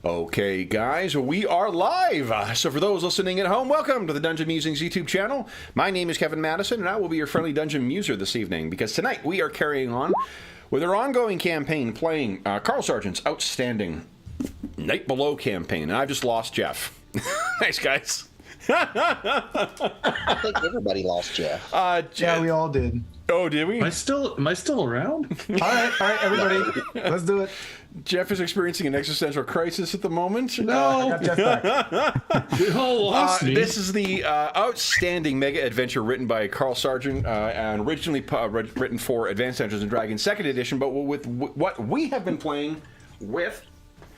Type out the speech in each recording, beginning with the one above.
Okay, guys, we are live. So for those listening at home, welcome to the Dungeon Musings YouTube channel. My name is Kevin Madison, and I will be your friendly dungeon muser this evening, because tonight we are carrying on with our ongoing campaign, playing Carl Sargent's outstanding Night Below campaign. And I've just lost Jeff. Thanks, guys. I think everybody lost Jeff. Yeah, we all did. Oh, did we? Am I still around? All right, everybody, let's do it. Jeff is experiencing an existential crisis at the moment. I got Jeff back. You all lost me. This is the outstanding mega adventure written by Carl Sargent and originally written for Advanced Dungeons and Dragons 2nd edition, but with what we have been playing with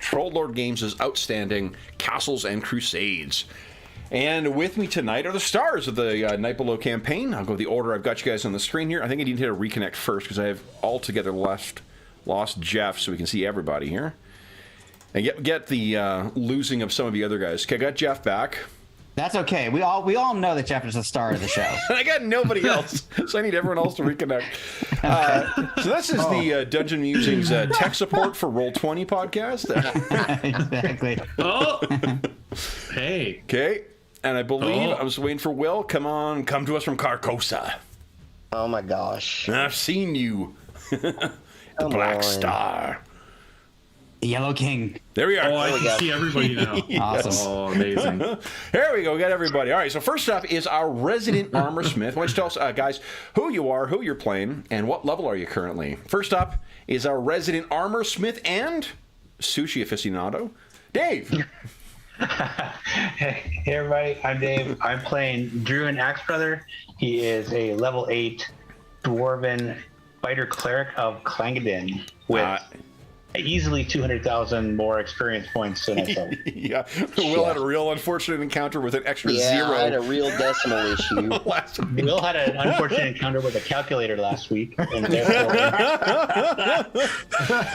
Troll Lord Games' outstanding Castles and Crusades. And with me tonight are the stars of the Night Below campaign. I'll go the order I've got you guys on the screen here. I think I need to hit a reconnect first because I have altogether lost Jeff, so we can see everybody here. And get the losing of some of the other guys. Okay, I got Jeff back. That's okay. We all know that Jeff is the star of the show. I got nobody else, so I need everyone else to reconnect. So this is the Dungeon Musings tech support for Roll20 podcast. Exactly. Oh, hey. Okay, and I believe I was waiting for Will. Come to us from Carcosa. Oh my gosh. I've seen you. The Black Star. The Yellow King. There we are. Oh, I can see everybody now. Awesome. Oh, amazing. Here we go. Got everybody. All right. So first up is our resident armor smith. Why don't you tell us, guys, who you are, who you're playing, and what level are you currently? First up is our resident armor smith and sushi aficionado, Dave. Hey everybody, I'm Dave. I'm playing Druin Axebrother. He is a level 8 dwarven fighter cleric of Clangadin with easily 200,000 more experience points than myself. Yeah, Will had a real unfortunate encounter with an extra zero. I had a real decimal issue. Will had an unfortunate encounter with a calculator last week, and therefore.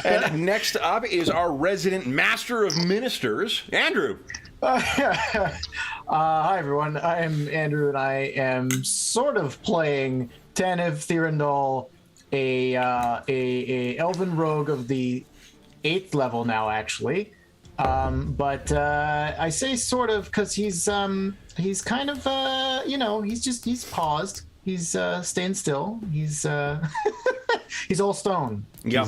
And next up is our resident master of ministers, Andrew. Hi, everyone. I am Andrew, and I am sort of playing Tanev Thirindol, a elven rogue of the 8th level now, actually. But I say sort of because he's kind of he's paused. He's staying still. He's he's all stone. Yeah,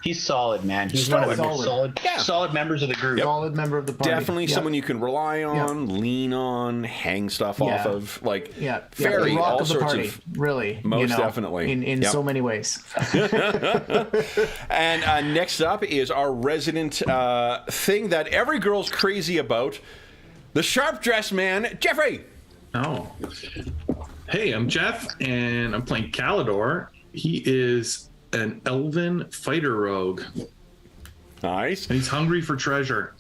He's solid, man. He's Solid. one of the solid members of the group. Solid member of the party. definitely someone you can rely on, lean on, hang stuff off of. Like, fairy, the rock all of the sorts party, of. really. Most definitely. In so many ways. And next up is our resident thing that every girl's crazy about, the sharp dressed man, Jeffrey. Oh. Hey, I'm Jeff, and I'm playing Calidor. He is an elven fighter rogue. Nice. And he's hungry for treasure.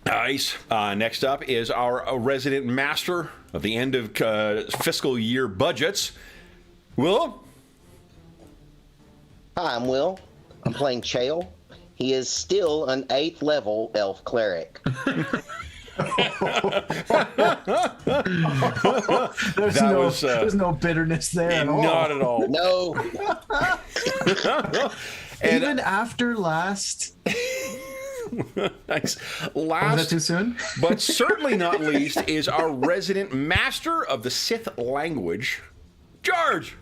Nice. Next up is our resident master of the end of fiscal year budgets, Will. Hi, I'm Will. I'm playing Chael. He is still an 8th level elf cleric. There's no bitterness there at all. Not at all. No. And, even after last. Nice. Was that too soon? But certainly not least is our resident master of the Sith language, George.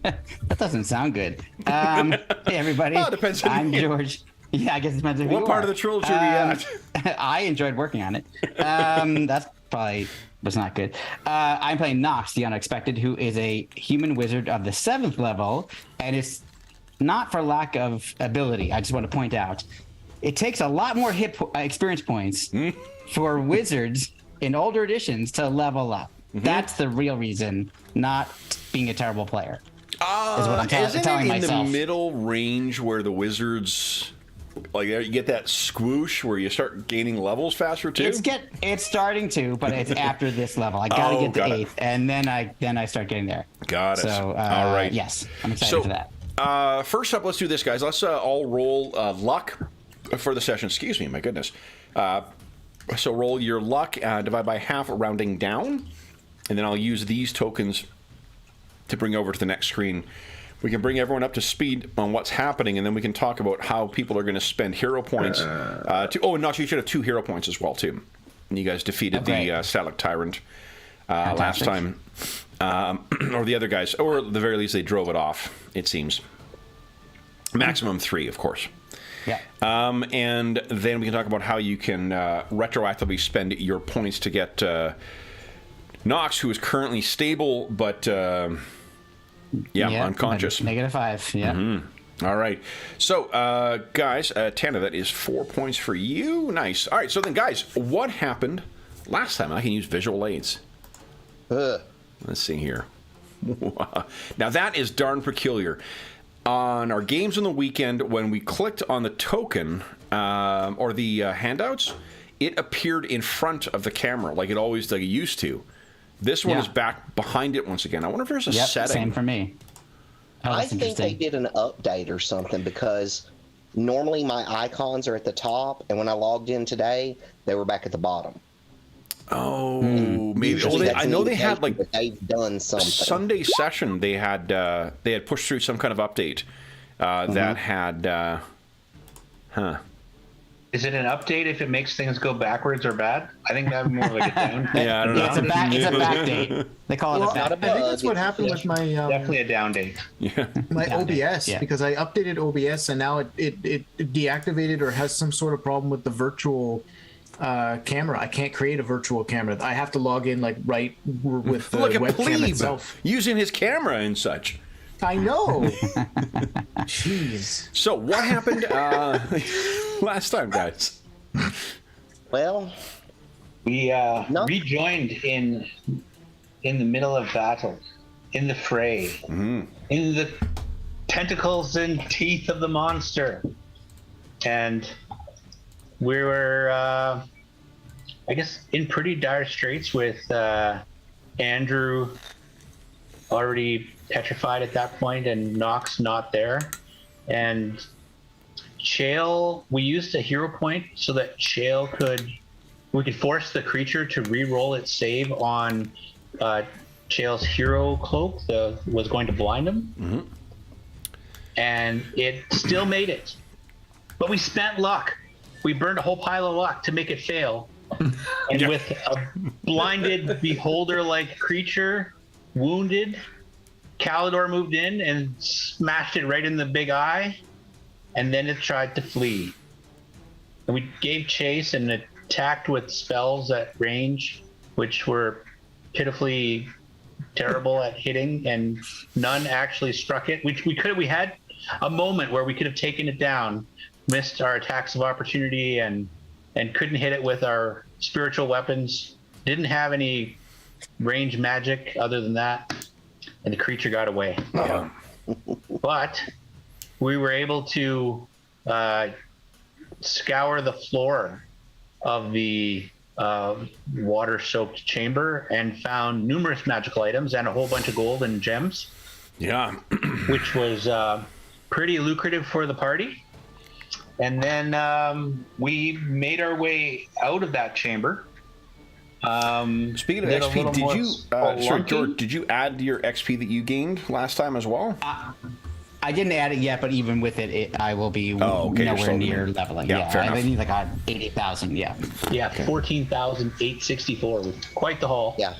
That doesn't sound good. Hey, everybody. Oh, it depends on I'm you. George. Yeah, I guess it depends on who What you part are. of the trilogy are we at? I enjoyed working on it. That's probably was not good. I'm playing Knox, the Unexpected, who is a human wizard of the 7th level, and it's not for lack of ability. I just want to point out, it takes a lot more experience points for wizards in older editions to level up. That's the real reason, not being a terrible player. Is what I'm Isn't telling it in myself. the middle range where the wizards, like, you get that swoosh where you start gaining levels faster too? It's starting to, but it's after this level. I gotta get to 8th, and then I start getting there. Got it. So, all right. Yes, I'm excited for that. First up, let's do this, guys. Let's all roll luck for the session. Excuse me, my goodness. So roll your luck, divide by half, rounding down, and then I'll use these tokens to bring over to the next screen we can bring everyone up to speed on what's happening, and then we can talk about how people are going to spend hero points. And Knox, you should have 2 hero points as well, too. And you guys defeated the Stalak Tyrant last time. Or the other guys. Or at the very least, they drove it off, it seems. Maximum 3, of course. Yeah. And then we can talk about how you can retroactively spend your points to get Knox, who is currently stable, but unconscious. -5, yeah. Mm-hmm. All right. So, guys, Tana, that is 4 points for you. Nice. All right, so then, guys, what happened last time? I can use visual aids. Let's see here. Now, that is darn peculiar. On our games on the weekend, when we clicked on the token or the handouts, it appeared in front of the camera like it used to. This one is back behind it once again. I wonder if there's a setting. Same for me. Oh, I think they did an update or something, because normally my icons are at the top, and when I logged in today, they were back at the bottom. Oh, maybe. I know they had like they've done something. Sunday session. They had pushed through some kind of update that had. Is it an update if it makes things go backwards or bad? I think that would be more like a down. Yeah, I don't know. It's a back date. They call it a back. I think that's what happened with my Definitely a down date. my OBS, yeah. because I updated OBS and now it deactivated or has some sort of problem with the virtual camera. I can't create a virtual camera. I have to log in with the Look at webcam Plebe itself. using his camera and such. I know. Jeez. So what happened last time, guys? Well, We rejoined in the middle of battle, in the fray, in the tentacles and teeth of the monster, and we were, I guess, in pretty dire straits with Andrew already petrified at that point and Knox not there. And Chael, we used a hero point so that Chael we could force the creature to re-roll its save on Chael's hero cloak that was going to blind him. And it still made it. But we spent luck. We burned a whole pile of luck to make it fail. And with a blinded beholder-like creature wounded, Calidor moved in and smashed it right in the big eye, and then it tried to flee. And we gave chase and attacked with spells at range, which were pitifully terrible at hitting, and none actually struck it. We had a moment where we could have taken it down, missed our attacks of opportunity, and couldn't hit it with our spiritual weapons. Didn't have any range magic other than that, and the creature got away. But we were able to scour the floor of the water-soaked chamber and found numerous magical items and a whole bunch of gold and gems. Yeah. Which was pretty lucrative for the party. And then we made our way out of that chamber. Speaking of XP, did you, George, did you add your XP that you gained last time as well? I didn't add it yet, but even with it, I will be nowhere near leveling. Yeah, fair enough. I need like 80,000. Yeah. Yeah, 14,864. Quite the haul. Yeah.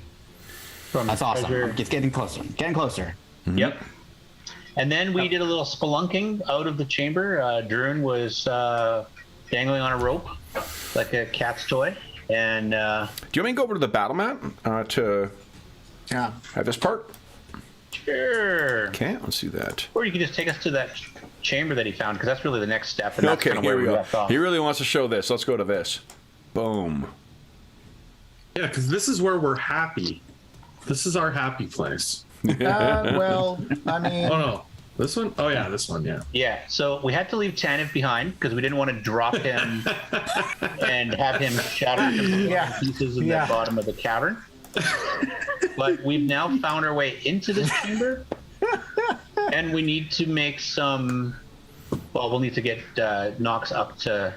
That's awesome. It's getting closer. Getting closer. Yep. And then we did a little spelunking out of the chamber. Druin was dangling on a rope like a cat's toy. And do you want me to go over to the battle mat to have this part? Sure. Okay, let's do that. Or you can just take us to that chamber that he found, because that's really the next step. And that's Okay, kind of where here we go. left off. He really wants to show this. Let's go to this. Boom. Yeah, because this is where we're happy. This is our happy place. Well, I mean... Oh, no. This one? Oh, yeah, this one, yeah. Yeah, so we had to leave Tanif behind because we didn't want to drop him and have him shatter to pieces in the bottom of the cavern. But we've now found our way into this chamber, and we need to make some... Well, we'll need to get Knox up to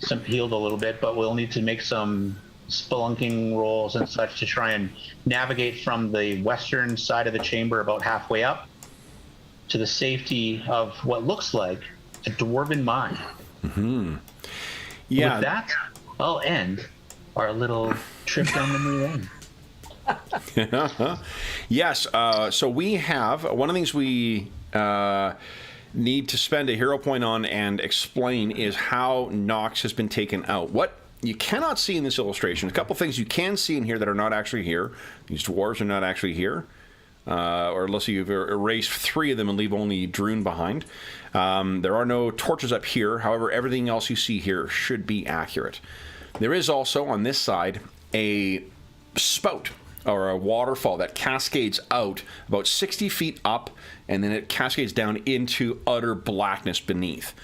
some healed a little bit, but we'll need to make some spelunking rolls and such to try and navigate from the western side of the chamber about halfway up to the safety of what looks like a dwarven mine. Yeah. With that, I'll end our little trip down memory lane. Yes. So we have one of the things we need to spend a hero point on and explain is how Knox has been taken out. What you cannot see in this illustration, a couple things you can see in here that are not actually here. These dwarves are not actually here. Or unless you've erased 3 of them and leave only Druin behind. There are no torches up here. However, everything else you see here should be accurate. There is also, on this side, a spout, or a waterfall that cascades out about 60 feet up, and then it cascades down into utter blackness beneath.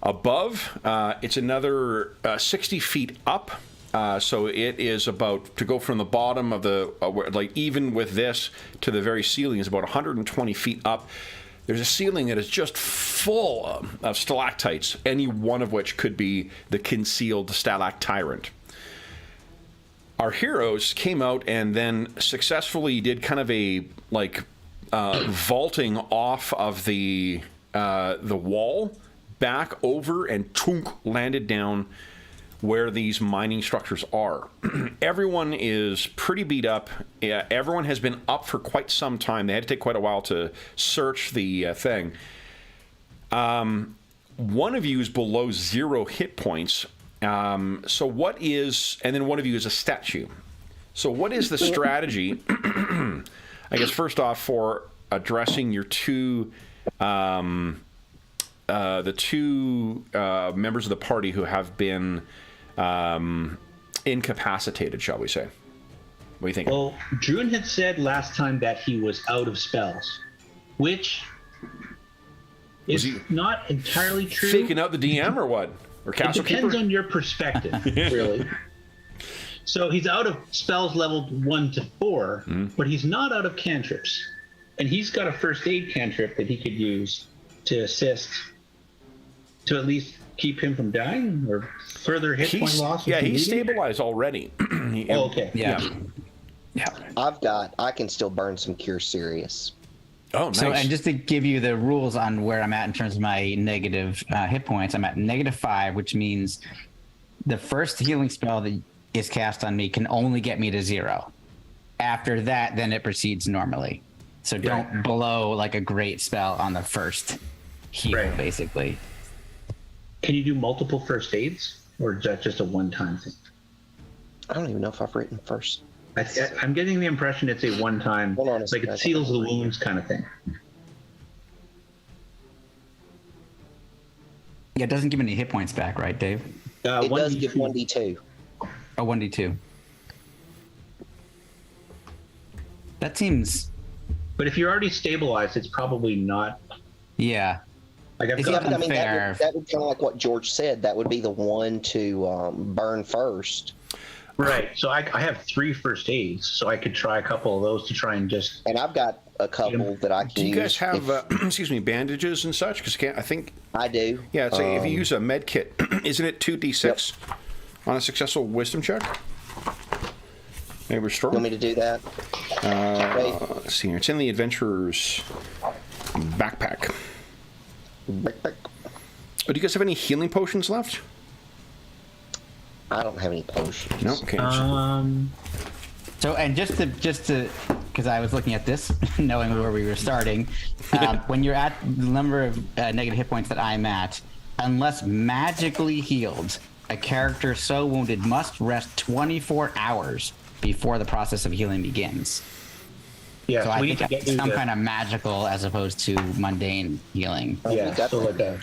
Above, it's another 60 feet up. So it is about, to go from the bottom of the, like even with this, to the very ceiling is about 120 feet up. There's a ceiling that is just full of stalactites, any one of which could be the concealed stalactyrant. Our heroes came out and then successfully did kind of a, like, vaulting off of the wall, back over, and tunk, landed down where these mining structures are. Everyone is pretty beat up. Yeah, everyone has been up for quite some time. They had to take quite a while to search the thing. One of you is below 0 hit points. So what is... And then one of you is a statue. So what is the strategy, I guess, first off, for addressing your two... the two members of the party who have been incapacitated, shall we say? What do you think? Well, Druin had said last time that he was out of spells, which is not entirely true. Faking out the DM or what? Or Castle Keeper? It depends on your perspective, really. So he's out of spells leveled 1 to 4, but he's not out of cantrips. And he's got a first aid cantrip that he could use to assist, to at least keep him from dying or further hit point loss. Yeah, he's stabilized already. Oh, okay. Yeah. I can still burn some Cure Serious. Oh, nice. So, and just to give you the rules on where I'm at in terms of my negative hit points, I'm at -5, which means the first healing spell that is cast on me can only get me to 0. After that, then it proceeds normally. So don't blow like a great spell on the first heal, basically. Can you do multiple first aids, or is that just a one-time thing? I don't even know if I've written first. I'm getting the impression it's a one-time, Hold on a like second, it seals the wounds kind of thing. Yeah, it doesn't give any hit points back, right, Dave? It does give 1d2. Oh, 1d2. That seems... But if you're already stabilized, it's probably not. Yeah. Like I've It's got, not I mean, unfair. that would kind of like what George said. That would be the one to burn first. right. So I have 3 first aids, so I could try a couple of those to try and just. And I've got a couple that I can Do you guys use have, if excuse me, bandages and such? Because I think... I do. Yeah, so if you use a med kit, isn't it 2d6 on a successful wisdom check? Maybe restore. You want me to do that? Let's see here. It's in the adventurer's backpack. Backpack. Oh, do you guys have any healing potions left? I don't have any potions. No. Okay. So, and just to, because I was looking at this, knowing where we were starting, when you're at the number of negative hit points that I'm at, unless magically healed, a character so wounded must rest 24 hours before the process of healing begins. Yeah, So I we think need to get it's through some the- kind of magical as opposed to mundane healing. Yeah, We got so that. like that.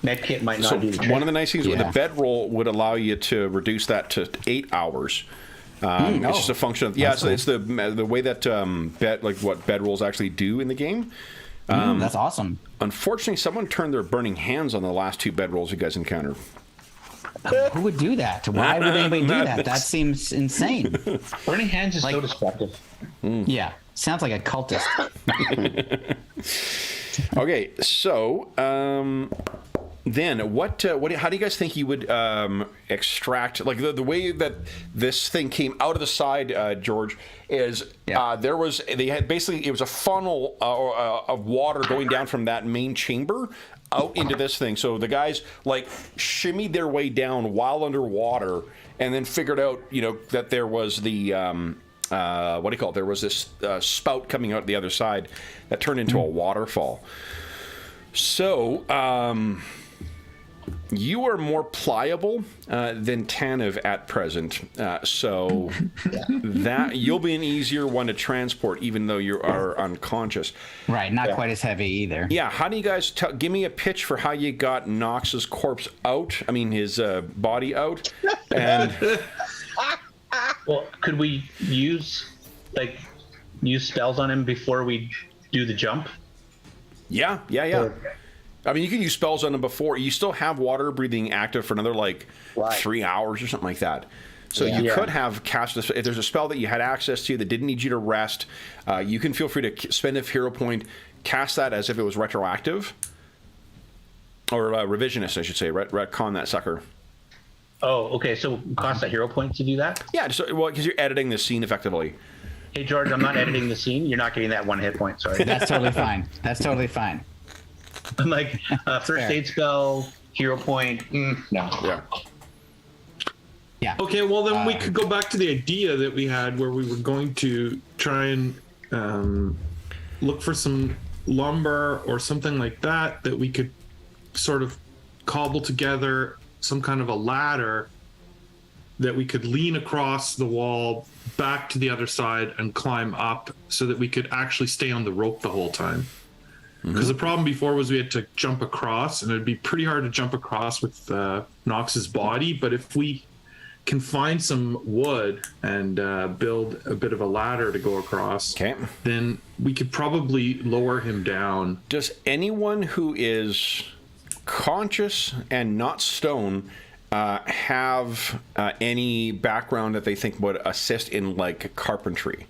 Medkit might not So do the trick. one of the nice things with Yeah. the bedroll would allow you to reduce that to 8 hours. It's just a function of so it's the way that what bedrolls actually do in the game. That's awesome. Unfortunately, someone turned their burning hands on the last 2 bedrolls you guys encountered. Who would do that? Why would anybody do that? That seems insane. Burning hands is so destructive. Yeah, sounds like a cultist. Okay, so then what? How do you guys think you would extract? Like the way that this thing came out of the side, George, is it was a funnel of water going down from that main chamber out into this thing. So the guys like shimmied their way down while underwater, and then figured out, that there was the there was this spout coming out the other side that turned into a waterfall. So you are more pliable than Tanev at present, so that you'll be an easier one to transport, even though you are unconscious. Right, not quite as heavy either. Yeah, how do you guys give me a pitch for how you got Knox's corpse out? I mean, his body out. And Well, could we use spells on him before we do the jump? Yeah. I mean, you can use spells on him before. You still have water breathing active for another 3 hours or something like that. So you could have cast this. If there's a spell that you had access to that didn't need you to rest, you can feel free to spend a hero point, cast that as if it was retroactive. Or revisionist, I should say. Retcon that sucker. Oh, okay. So cost a hero point to do that? Yeah, because you're editing the scene effectively. Hey, George, I'm not editing the scene. You're not getting that 1 hit point. Sorry. That's totally fine. That's totally fine. I'm like, first aid spell, hero point. No. Yeah. Yeah. Okay, well then we could go back to the idea that we had where we were going to try and look for some lumber or something like that we could sort of cobble together some kind of a ladder that we could lean across the wall back to the other side and climb up so that we could actually stay on the rope the whole time. Because the problem before was we had to jump across, and it'd be pretty hard to jump across with Knox's body. But if we can find some wood and build a bit of a ladder to go across, then we could probably lower him down. Does anyone who is conscious and not stone have any background that they think would assist in carpentry?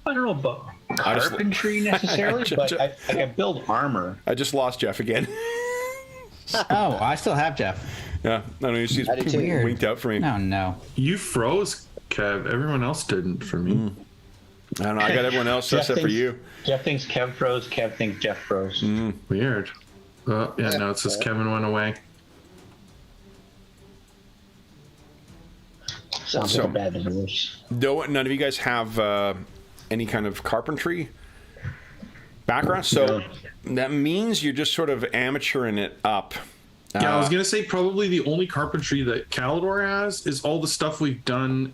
I don't know about carpentry necessarily, but I can build armor. I just lost Jeff again. Oh, I still have Jeff. Yeah, no, he's Weird. winked out for me. No. You froze, Kev. Everyone else didn't for me. I don't know. I got everyone else except for you. Jeff thinks Kev froze. Kev thinks Jeff froze. Weird. No, it says Kevin went away. Sounds like a bad divorce. None of you guys have any kind of carpentry background, so that means you're just sort of amateuring it up. Yeah, I was gonna say probably the only carpentry that Calidor has is all the stuff we've done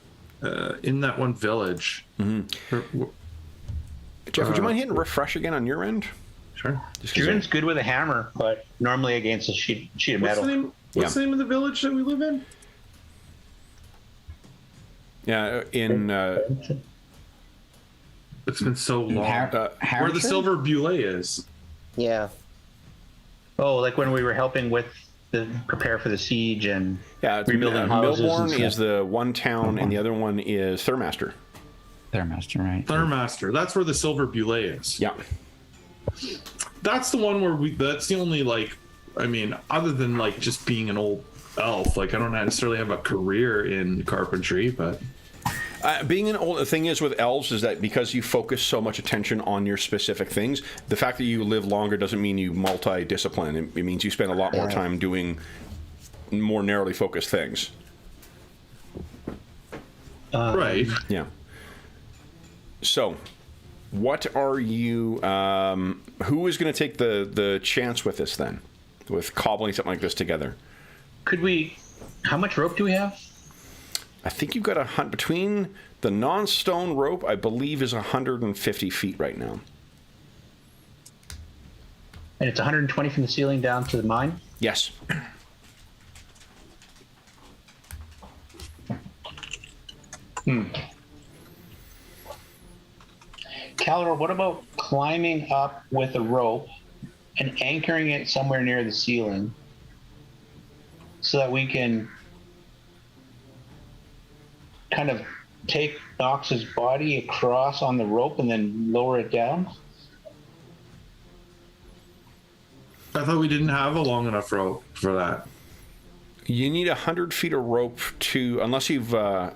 in that one village. Jeff, would you mind hitting refresh again on your end? Sure. Druin's good with a hammer, but normally against a sheet of metal. What's the name of the village that we live in? Yeah, in it's been so long. Where the Silver Bulle is. Yeah. Oh, like when we were helping with the prepare for the siege and rebuilding houses. Millborn is the one town, and the other one is Thurmaster. Thurmaster, right? Thurmaster. That's where the Silver Bulle is. Yeah. That's the one where that's the only other than just being an old elf, I don't necessarily have a career in carpentry, but being an old, the thing is with elves is that because you focus so much attention on your specific things, the fact that you live longer doesn't mean you multi-discipline. It means you spend a lot more time doing more narrowly focused things. Right. Yeah. So, what are you? Who is going to take the chance with this then, with cobbling something like this together? Could we? How much rope do we have? I think you've got a hunt between the non-stone rope. I believe is 150 feet right now. And it's 120 from the ceiling down to the mine. Yes. Calidor, what about climbing up with a rope and anchoring it somewhere near the ceiling so that we can kind of take Knox's body across on the rope and then lower it down? I thought we didn't have a long enough rope for that. You need 100 feet of rope to, unless you've, to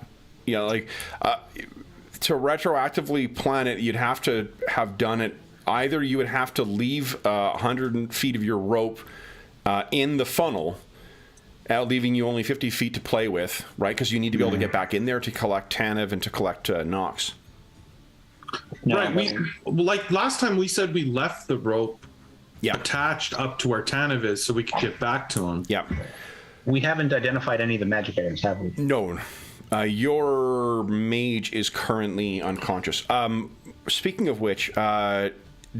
retroactively plan it, you'd have to have done it. Either you would have to leave 100 feet of your rope in the funnel, leaving you only 50 feet to play with, right? Because you need to be able to get back in there to collect Tanev and to collect Knox. No, Right. We like last time we said we left the rope attached up to where Tanev is so we could get back to him. Yeah. we haven't identified any of the magic items, have we? No. Your mage is currently unconscious. Speaking of which,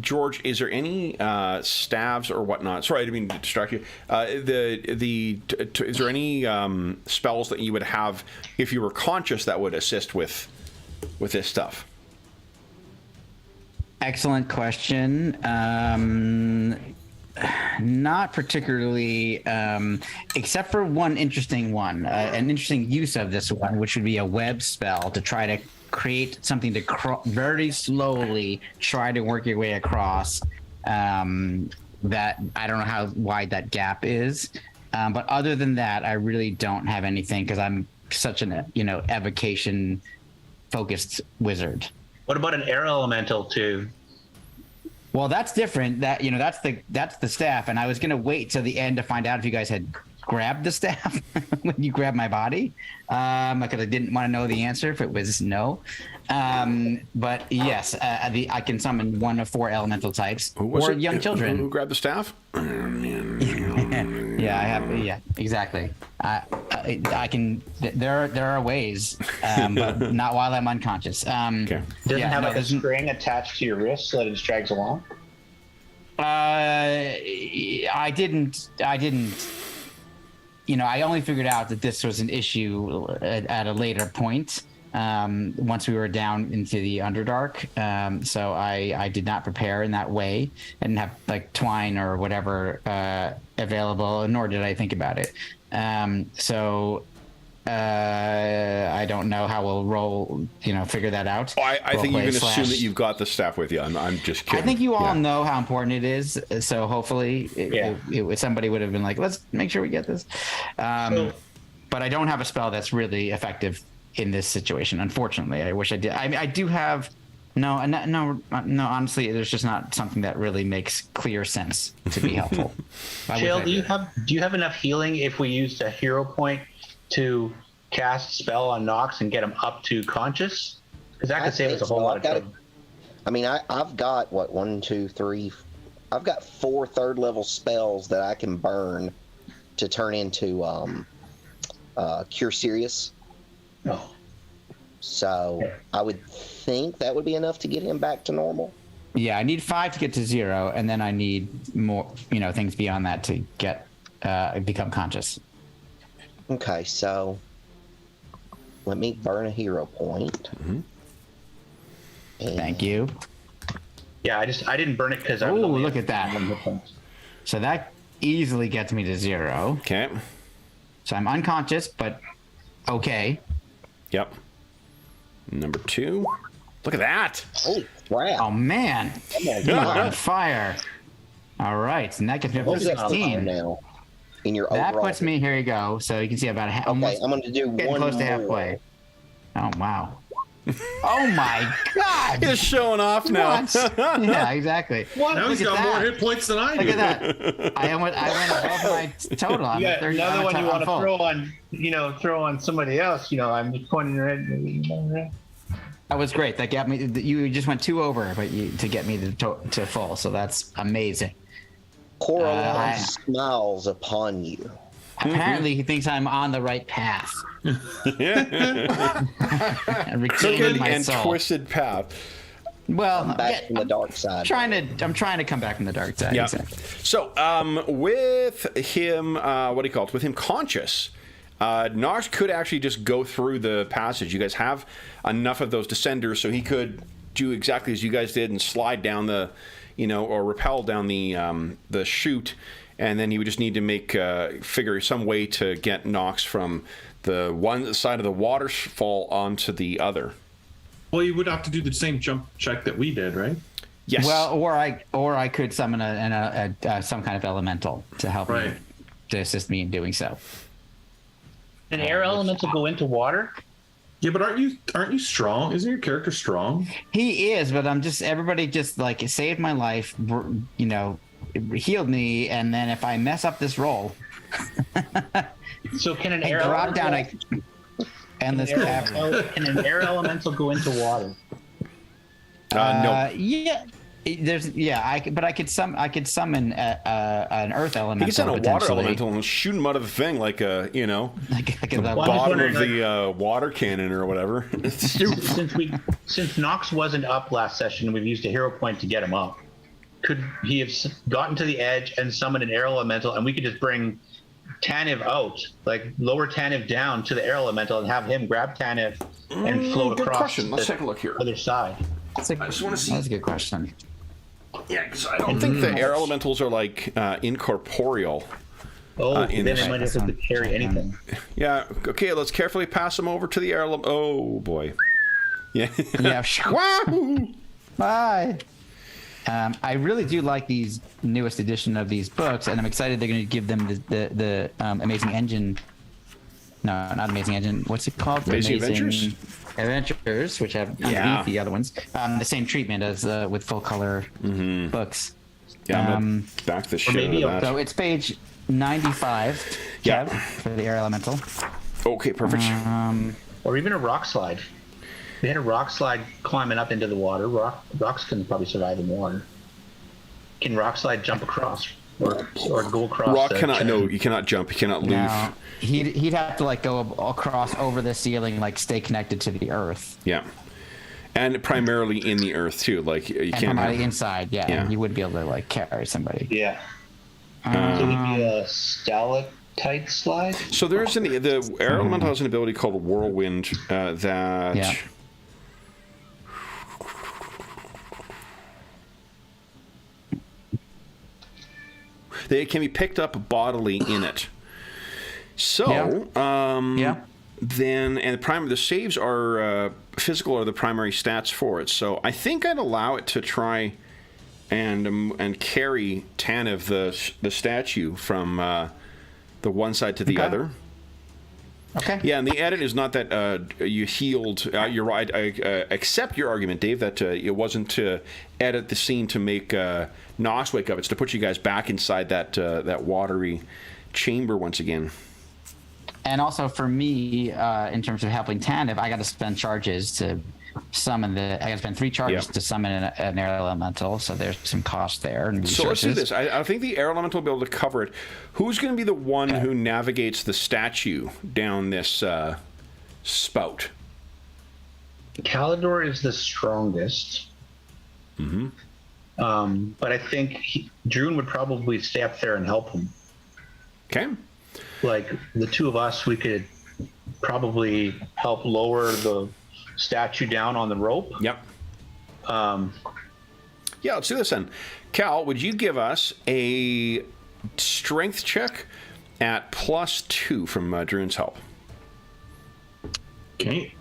George, is there any staves or whatnot? Sorry, I didn't mean to distract you. Is there any spells that you would have if you were conscious that would assist with this stuff? Excellent question. Not particularly, except for one interesting one, an interesting use of this one, which would be a web spell to try to create something to very slowly try to work your way across. That I don't know how wide that gap is, but other than that, I really don't have anything because I'm such an evocation focused wizard. What about an air elemental too? Well, that's different. That's the staff, and I was gonna wait till the end to find out if you guys had grabbed the staff when you grabbed my body, because I didn't want to know the answer if it was no. But yes, I can summon one of 4 elemental types or young children. Who grabbed the staff? Yeah, I have. Yeah, exactly. I can. There are ways, but not while I'm unconscious. Okay. Doesn't have a string attached to your wrist so that it just drags along? I didn't. I only figured out that this was an issue at a later point. Once we were down into the Underdark, so I did not prepare in that way. I didn't have like twine or whatever available, nor did I think about it. So I don't know how we'll roll. Figure that out. I think you can assume that you've got the staff with you. I'm just kidding. I think you all know how important it is. So hopefully, somebody would have been like, "Let's make sure we get this." But I don't have a spell that's really effective in this situation, unfortunately. I wish I did. I do have no. Honestly, there's just not something that really makes clear sense to be helpful. Jill, do you have enough healing if we used a hero point to cast spell on Knox and get him up to conscious? Because that could save us a whole lot of time. I've got 1, 2, 3. I've got 4 third-level spells that I can burn to turn into Cure Serious. No. So I would think that would be enough to get him back to normal. Yeah, I need 5 to get to 0, and then I need more, things beyond that to get become conscious. Okay, so let me burn a hero point. Mm-hmm. Thank you. Yeah, I didn't burn it because I Oh, was only look at that. So that easily gets me to 0. Okay. So I'm unconscious, but okay. Yep. Number 2. Look at that. Holy crap. Oh man, you are on fire. All right, and that gets me up to What's that 16. now? In your That overall. puts me, here you go. So you can see about Okay, almost I'm going to do getting one close to more. halfway. Oh wow. Oh my god. He's showing off now. What? Yeah, exactly. Now he's Look at got more that. hit points than I do. Look at that. I went above my total. I'm Yeah, at 30, another one you want to full. throw on somebody else. I'm just pointing right. That was great. That got me. You just went 2 over, but to get me to full. So that's amazing. Coraline smiles upon you. Apparently, he thinks I'm on the right path. Crooked my and soul. twisted path. Well, Back from the dark side. I'm trying to come back from the dark side. Yeah. Exactly. So, with him, with him conscious, Knox could actually just go through the passage. You guys have enough of those descenders, so he could do exactly as you guys did and slide down or rappel down the chute, and then he would just need to figure some way to get Knox from the one side of the waterfall onto the other. Well, you would have to do the same jump check that we did, right? Yes. Well, or I could summon some kind of elemental to help me, Right. to assist me in doing so. An air elemental go into water? Yeah, but aren't you strong? Isn't your character strong? He is, but everybody just like saved my life, you know, healed me, and then if I mess up this roll, So can an I air drop down elemental, endless can cavern. an air elemental go into water? No. Yeah. I could summon an earth elemental. He can send a water potentially. elemental and shoot him out of the thing like a, you know, Like the a bottom of the water cannon or whatever. Since Knox wasn't up last session, we've used a hero point to get him up. Could he have gotten to the edge and summoned an air elemental, and we could just bring Tanev out, like lower Tanev down to the air elemental, and have him grab Tanev and float Good across question. Let's the take a look here. other side? I just want to see. That's a good question. Yeah, because I don't think the air elementals are like incorporeal. Oh, in then this- I might have to carry anything. Yeah. Okay. Let's carefully pass them over to the air. Oh boy. Yeah. Yeah. Wahoo! Bye. I really do like these newest edition of these books, and I'm excited they're going to give them the Amazing Engine. No, not Amazing Engine. What's it called? Amazing Adventures, which have Yeah. underneath the other ones, the same treatment as with full color books. Yeah. I'm gonna back the shit maybe out of that. So it's page 95, Yeah. Kev, for the air elemental. Okay. Perfect. Or even a rock slide. They had a rock slide climbing up into the water. Rocks can probably survive in water. Can rock slide jump across or go across? Rock the cannot. chasm? No, you cannot jump. You cannot leave. Now, he'd have to like go across over the ceiling, like stay connected to the earth. Yeah. And primarily in the earth too. Like you And can't. from Have, the inside, Yeah. he would be able to like carry somebody. Yeah. So it'd be a stalactite slide. so there's the air elemental has an ability called whirlwind that. Yeah. They can be picked up bodily in it. So, Yeah. then, and the saves are physical are the primary stats for it. So I think I'd allow it to try and carry Tanev, the statue, from the one side to the Okay. other. Okay. Yeah, and the edit is not that you healed. You're right. I accept your argument, Dave, that it wasn't to edit the scene to make Knox wake up. It's to put you guys back inside that watery chamber once again. And also for me, in terms of helping Tanev, I got to spend charges to summon I got to spend 3 charges Yep. to summon an air elemental. So there's some cost there. And So let's do resources. this. I think the air elemental will be able to cover it. Who's going to be the one who navigates the statue down this spout? Calidor is the strongest. Mm-hmm. But I think Druin would probably stay up there and help him. Okay. Like the two of us, we could probably help lower the statue down on the rope. Yep. Yeah, let's do this then. Cal, would you give us a strength check at +2 from Druin's help? Okay.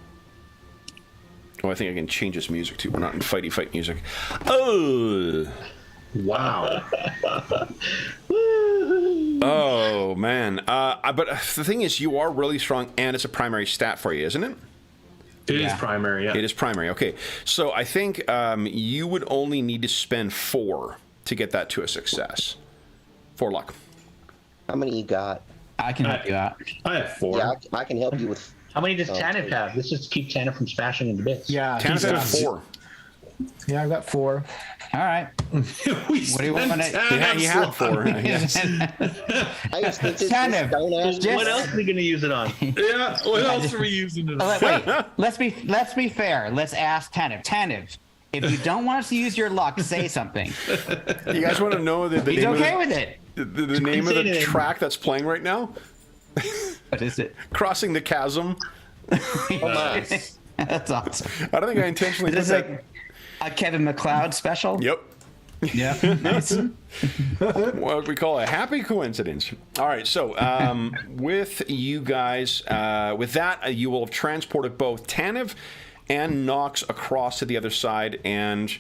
Oh, I think I can change this music too. We're not in fighty fight music. Oh. Wow. Oh, man. But the thing is, you are really strong, and it's a primary stat for you, isn't it? It is Yeah. primary, yeah. It is primary. Okay. So I think you would only need to spend 4 to get that to a success. 4 luck. How many you got? I can help you out. I have 4. Yeah, I can help you with. How many does Tanev have? This is to keep Tanev from smashing into bits. Yeah. Tanner had he's- 4. Yeah, I've got 4. All right. we What do you want? He had 4. Yes. I just think this Tanev, don't ask. just- What else are we going to use it on? Yeah, what else are we using it on? Wait, let's be fair. Let's ask Tanev. Tanev, if you don't want us to use your luck, say something. You guys want to know the He's name okay of with it. the name of say the anything. track that's playing right now? What is it? Crossing the Chasm. That's awesome. I don't think I intentionally Is did this that. like a Kevin MacLeod special? Yep. Yeah. Nice. What we call a happy coincidence. All right, so with you guys, with that, you will have transported both Tanev and Knox across to the other side, and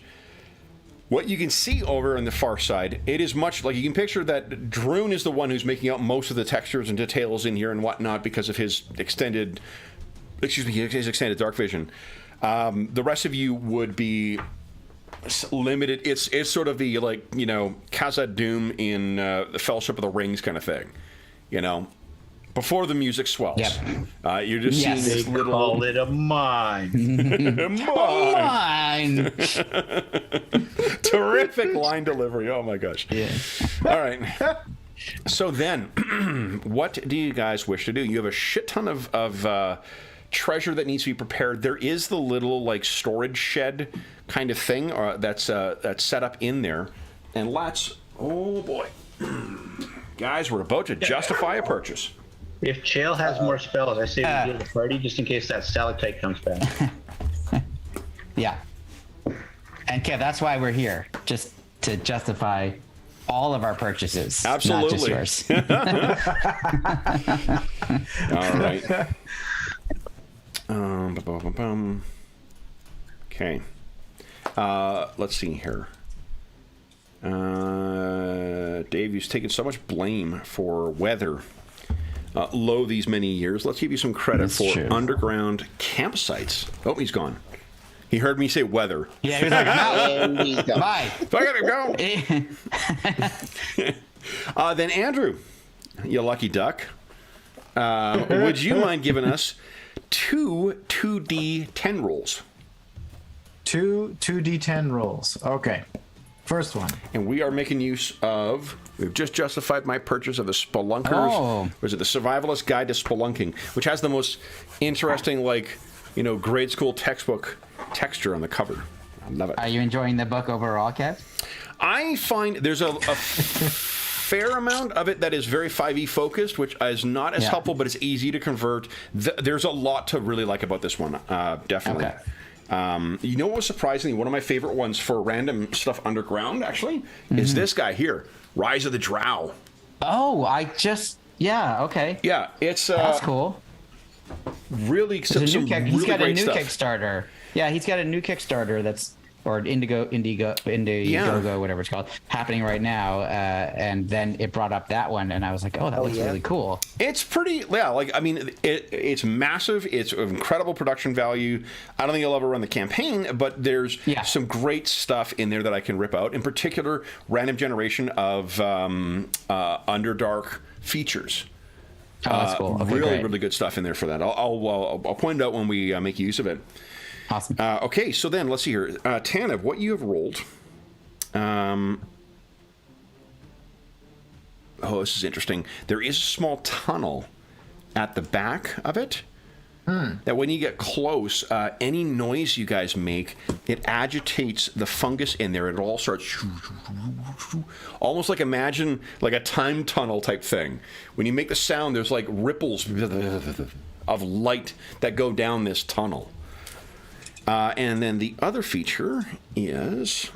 What you can see over on the far side, it is much like you can picture that Druin is the one who's making out most of the textures and details in here and whatnot because of his extended dark vision. The rest of you would be limited. It's sort of the Khazad Doom in the Fellowship of the Rings kind of thing, before the music swells. Yep. You're just seeing this They little call it a mine. Mine. terrific line delivery. Oh my gosh. Yeah. All right. So then, what do you guys wish to do? You have a shit ton of treasure that needs to be prepared. There is the little storage shed kind of thing that's set up in there, and oh boy, guys, we're about to justify a purchase. If Chael has more spells, I say we deal the party just in case that stalactite comes back. Yeah. And Kev, that's why we're here, just to justify all of our purchases. Absolutely. Not just yours. All right. Okay. Let's see here. Dave, you've taken so much blame for weather low these many years. Let's give you some credit for underground campsites. Oh, he's gone. He heard me say weather. Yeah, he was like, And he's gone. bye. So I gotta go. Then Andrew, you lucky duck. Would you mind giving us 2d10 rolls? 2d10 rolls. Okay. First one. And we are making use of, we've just justified my purchase of the Spelunkers. Oh. Was it the Survivalist Guide to Spelunking, which has the most interesting, grade school textbook texture on the cover. I love it. Are you enjoying the book overall, Kev? I find there's a fair amount of it that is very 5e focused, which is not as helpful, but it's easy to convert. There's a lot to really like about this one, definitely. Okay. You know what was surprisingly one of my favorite ones for random stuff underground, actually, is this guy here, Rise of the Drow. Oh, okay. Yeah, it's That's cool. Really, He's got a new great stuff. Kickstarter. Yeah, he's got a new Kickstarter that's Indiegogo, whatever it's called, happening right now. And then it brought up that one, and I was like, oh, that looks really cool. It's pretty, it's massive. It's incredible production value. I don't think I'll ever run the campaign, but there's some great stuff in there that I can rip out. In particular, random generation of Underdark features. Oh, that's cool. Okay, really good stuff in there for that. I'll point it out when we make use of it. Awesome. Okay, so then let's see here. Tanev, what you have rolled. This is interesting. There is a small tunnel at the back of it. That when you get close, any noise you guys make, it agitates the fungus in there. It all starts almost like, imagine like a time tunnel type thing. When you make the sound, there's like ripples of light that go down this tunnel. And then the other feature is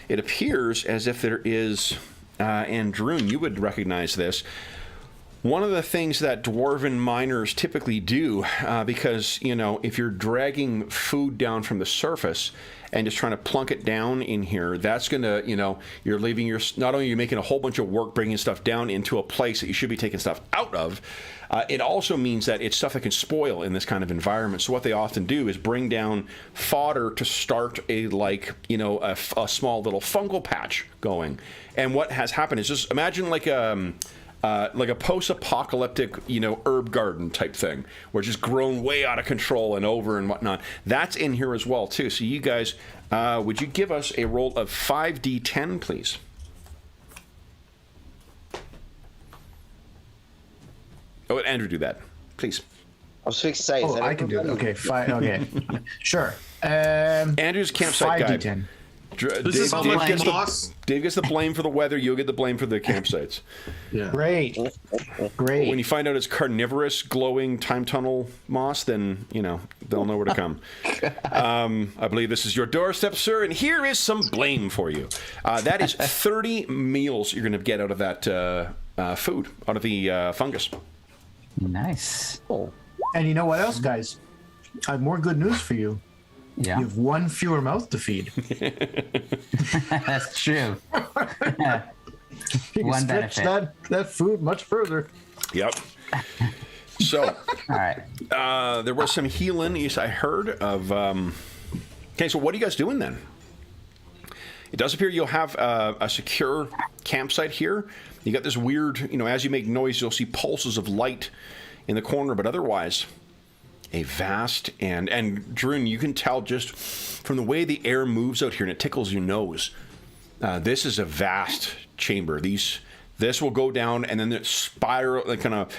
it appears as if there is, and Druin, you would recognize this, one of the things that dwarven miners typically do, because, if you're dragging food down from the surface and just trying to plunk it down in here, that's going to, you're leaving not only are you making a whole bunch of work bringing stuff down into a place that you should be taking stuff out of, it also means that it's stuff that can spoil in this kind of environment. So what they often do is bring down fodder to start a small little fungal patch going. And what has happened is just imagine like a post-apocalyptic, herb garden type thing, where it's just grown way out of control and over and whatnot. That's in here as well, too. So you guys, would you give us a roll of 5d10, please? Oh, let Andrew do that, please. I was fixing to say, is that I can do it. everybody? Okay, fine. Okay, sure. Andrew's campsite guide. 5d10. Dave gets the blame for the weather. You'll get the blame for the campsites. Yeah. Great. When you find out it's carnivorous, glowing time tunnel moss, then they'll know where to come. I believe this is your doorstep, sir, and here is some blame for you. That is 30 meals you're going to get out of that food out of the fungus. Nice. Oh, And you know what else, guys? I have more good news for you. Yeah, You have one fewer mouth to feed. that's true. You can One stretch benefit. that food much further. Yep. So, All right. there was some healing, yes, I heard of. Okay, so what are you guys doing then? It does appear you'll have a secure campsite here. You got this weird, as you make noise, you'll see pulses of light in the corner, but otherwise, a vast and Druin, you can tell just from the way the air moves out here and it tickles your nose. This is a vast chamber. This will go down and then it spiral, like kind of,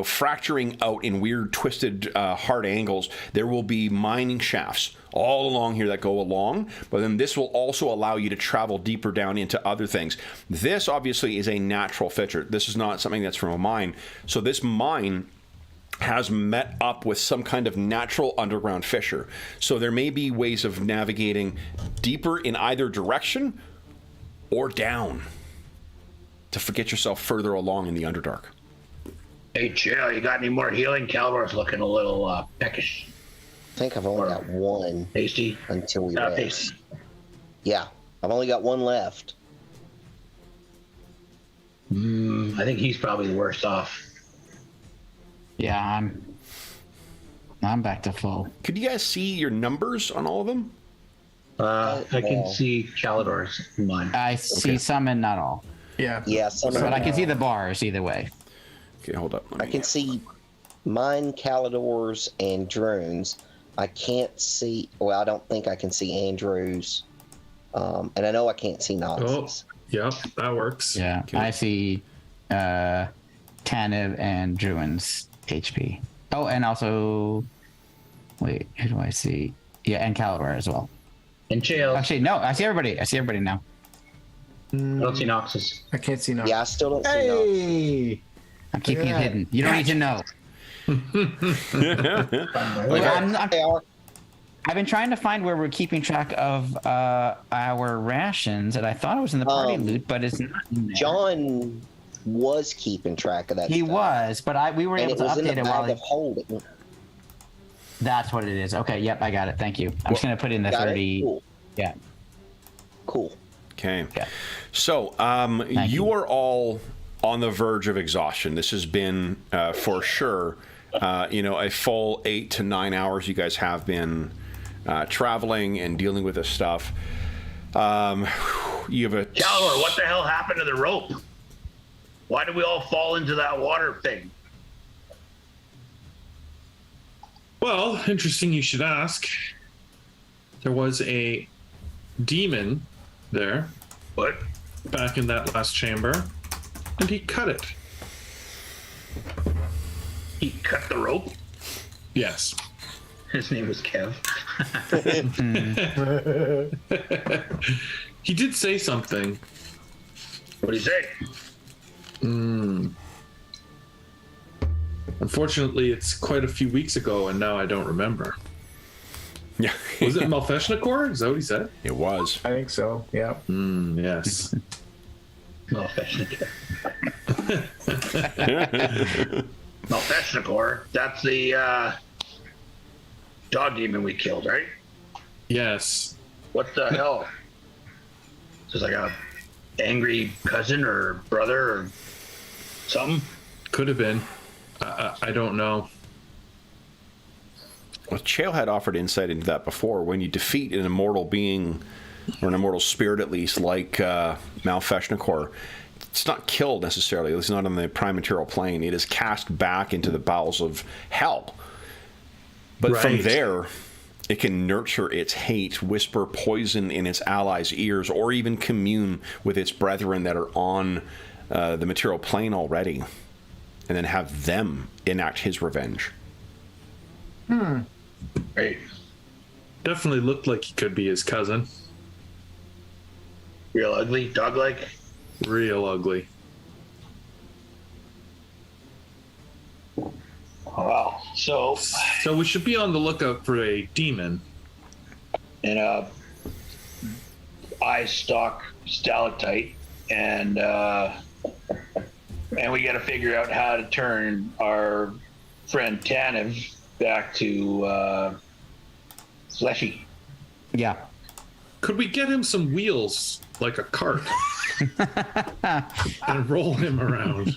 fracturing out in weird, twisted, hard angles. There will be mining shafts all along here that go along, but then this will also allow you to travel deeper down into other things. This obviously is a natural feature. This is not something that's from a mine. So this mine has met up with some kind of natural underground fissure. So there may be ways of navigating deeper in either direction or down to get yourself further along in the Underdark. Hey, Chill, you got any more healing? Calibor's looking a little peckish. I think I've only got one Tasty? until we Not rest. tasty. Yeah, I've only got one left. I think he's probably the worst off. Yeah, I'm back to full. Could you guys see your numbers on all of them? I can well. see Calidor's in mine. I see some and not all, Yeah. Yeah, some of but I them. can see the bars either way. Okay, hold up. I can see mine, Calidor's, and Druin's. I can't see. Well, I don't think I can see Andrew's, and I know I can't see Knox's. Yep, that works. Yeah, I see Tanev and Druin's HP. Oh, and also, wait, who do I see? Yeah, and Calibur as well. And Chill. Actually, no, I see everybody. I see everybody now. I don't see Nox's. I can't see now. Yeah, I still don't see Knox. Hey! I'm keeping Yeah. it hidden. You don't need to know. They are. I've been trying to find where we're keeping track of our rations, and I thought it was in the party loot, but it's not in there. John was keeping track of that. He stuff. was, but we were And able it to was in update the it while bag of holding. That's what it is. Okay, yep, I got it. Thank you. I'm just gonna put in the Got it? 30. Cool. Yeah. Cool. Okay. Yeah. So, Thank you you. are all on the verge of exhaustion. This has been, for sure, a full 8 to 9 hours you guys have been traveling and dealing with this stuff. You have a... Calidor, what the hell happened to the rope? Why did we all fall into that water thing? Well, interesting you should ask. There was a demon there What? back in that last chamber, and he cut it. He cut the rope? Yes. His name was Kev. He did say something. What'd he say? Unfortunately, it's quite a few weeks ago, and now I don't remember. Yeah. Was it Malfeshnakor? Is that what he said? It was. I think so. Yeah. Yes. Malfeshnakor. That's the dog demon we killed, right? Yes. What the hell? Just like a angry cousin or brother or something? Could have been. I don't know. Well, Chael had offered insight into that before. When you defeat an immortal being, or an immortal spirit at least, like Malfeshnakor, it's not killed necessarily. It's not on the prime material plane. It is cast back into the bowels of hell. But from Right. there, it can nurture its hate, whisper poison in its allies' ears, or even commune with its brethren that are on the material plane already, and then have them enact his revenge. Right. Definitely looked like he could be his cousin. Real ugly, dog-like. Real ugly. Oh, wow. So, So we should be on the lookout for a demon. in a eye stalk stalactite and And we got to figure out how to turn our friend Tanev back to fleshy. Yeah. Could we get him some wheels, like a cart, and roll him around?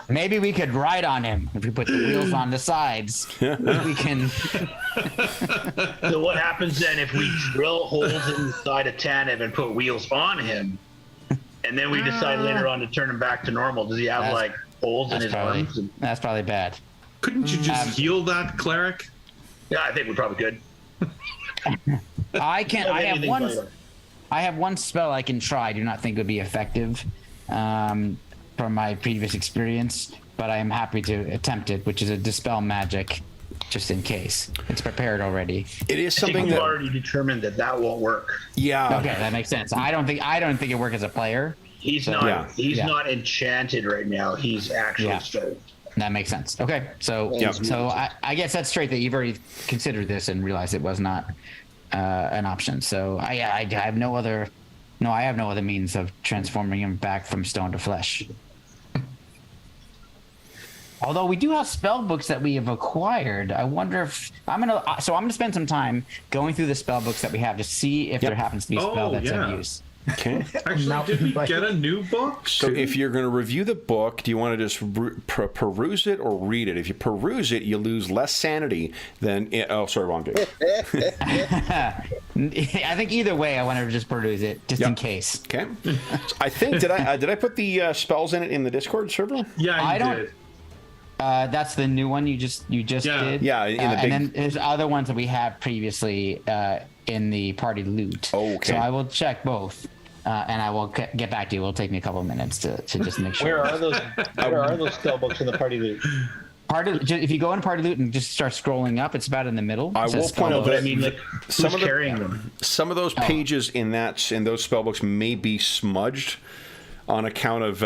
Maybe we could ride on him if we put the wheels on the sides. We can. So what happens then if we drill holes in the side of Tanev and put wheels on him, and then we decide later on to turn him back to normal? Does he have That's- like holes in his arms? That's probably bad. Couldn't you just heal that cleric? Yeah, I think we probably could. I can. Don't I have have anything one. vital. I have one spell I can try. I do not think would be effective from my previous experience, but I am happy to attempt it, which is a dispel magic, just in case. It's prepared already. It is I think something we've that, already determined that won't work. yeah. Okay, that makes sense. I don't think it worked as a player. He's So- not. Yeah. He's Yeah. not enchanted right now. He's actually Yeah. straight. That makes sense. Okay, so Yeah. so I guess that's straight that you've already considered this and realized it was not an option. So I have no other means of transforming him back from stone to flesh. Although we do have spell books that we have acquired, I wonder if I'm gonna spend some time going through the spell books that we have to see if there happens to be a spell Oh, that's yeah. of use. Okay. Actually, did we get a new book? So if you're going to review the book, do you want to just peruse it or read it? If you peruse it, you lose less sanity than... Oh, sorry, wrong game. I think either way, I want to just peruse it just in case. Okay. I think, did I put the spells in it in the Discord server? Yeah, I you don't- did. That's the new one you just Yeah. did. Yeah, in the and big- then there's other ones that we have previously in the party loot. Oh, okay. So I will check both, and I will get back to you. It'll take me a couple of minutes to just make sure. Where are those? Where are those spell books in the party loot? If you go in party loot and just start scrolling up, it's about in the middle. I It says will spell point out book. But I mean, like, Some who's of the- carrying them? Some of those pages in those spellbooks may be smudged on account of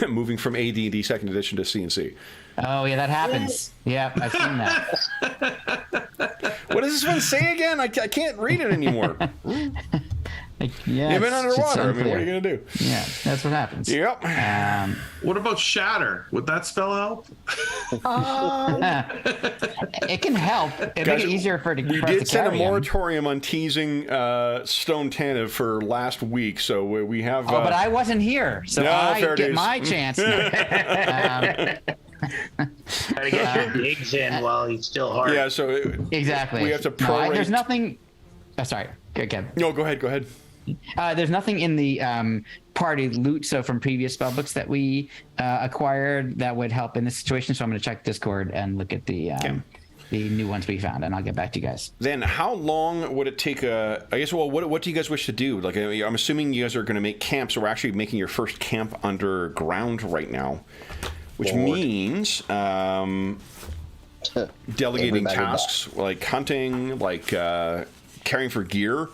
moving from AD&D Second Edition to C&C. Oh yeah, that happens. Yeah, I've seen that. What does this one say again? I can't read it anymore. Yeah, You've been it's underwater. I mean, what are you unclear. going to do? Yeah, that's what happens. Yep. What about Shatter? Would that spell help? It can help. It Guys, make it easier for us to We did send a carry 'em. moratorium on teasing Stone Tanev for last week, so we have... Oh, but I wasn't here, so No, I fair get dues. my chance. Gotta get your digs in while he's still hard. Yeah, so... Exactly. We have to No, prorate... there's nothing. Oh, sorry. Okay. No, go ahead. There's nothing in the party loot. So from previous spellbooks that we acquired that would help in this situation. So I'm going to check Discord and look at the new ones we found, and I'll get back to you guys. Then how long would it take I guess, well, what do you guys wish to do? Like, I'm assuming you guys are going to make camps, or actually making your first camp underground right now, which means delegating Everybody tasks like hunting, like caring for gear.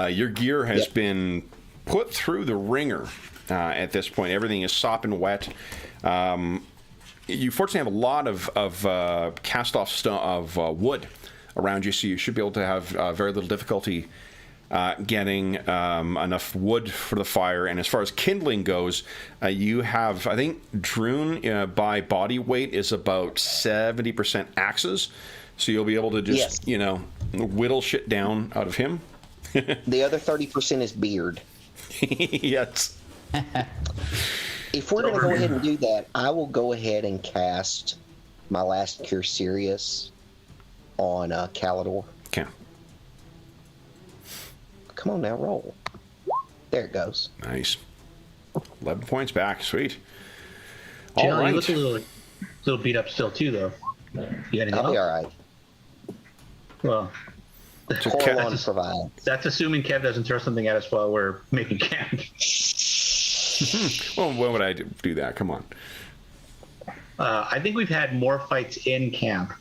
Your gear has been put through the ringer at this point. Everything is sopping wet. You fortunately have a lot of cast off of wood around you, so you should be able to have very little difficulty getting enough wood for the fire. And as far as kindling goes, you have, I think, Druin by body weight is about 70% axes, so you'll be able to just whittle shit down out of him. The other 30% is beard. Yes. If we're going to go ahead and do that, I will go ahead and cast my last Cure Serious on Calidor. Okay. Come on now, roll. There it goes. Nice. 11 points back. Sweet. Jill, All right. you look a little beat up still too, though. You got anything I'll be else? all right. Well, Corlon provides. that's assuming Kev doesn't throw something at us while we're making camp. Well, when would I do that? Come on. I think we've had more fights in camp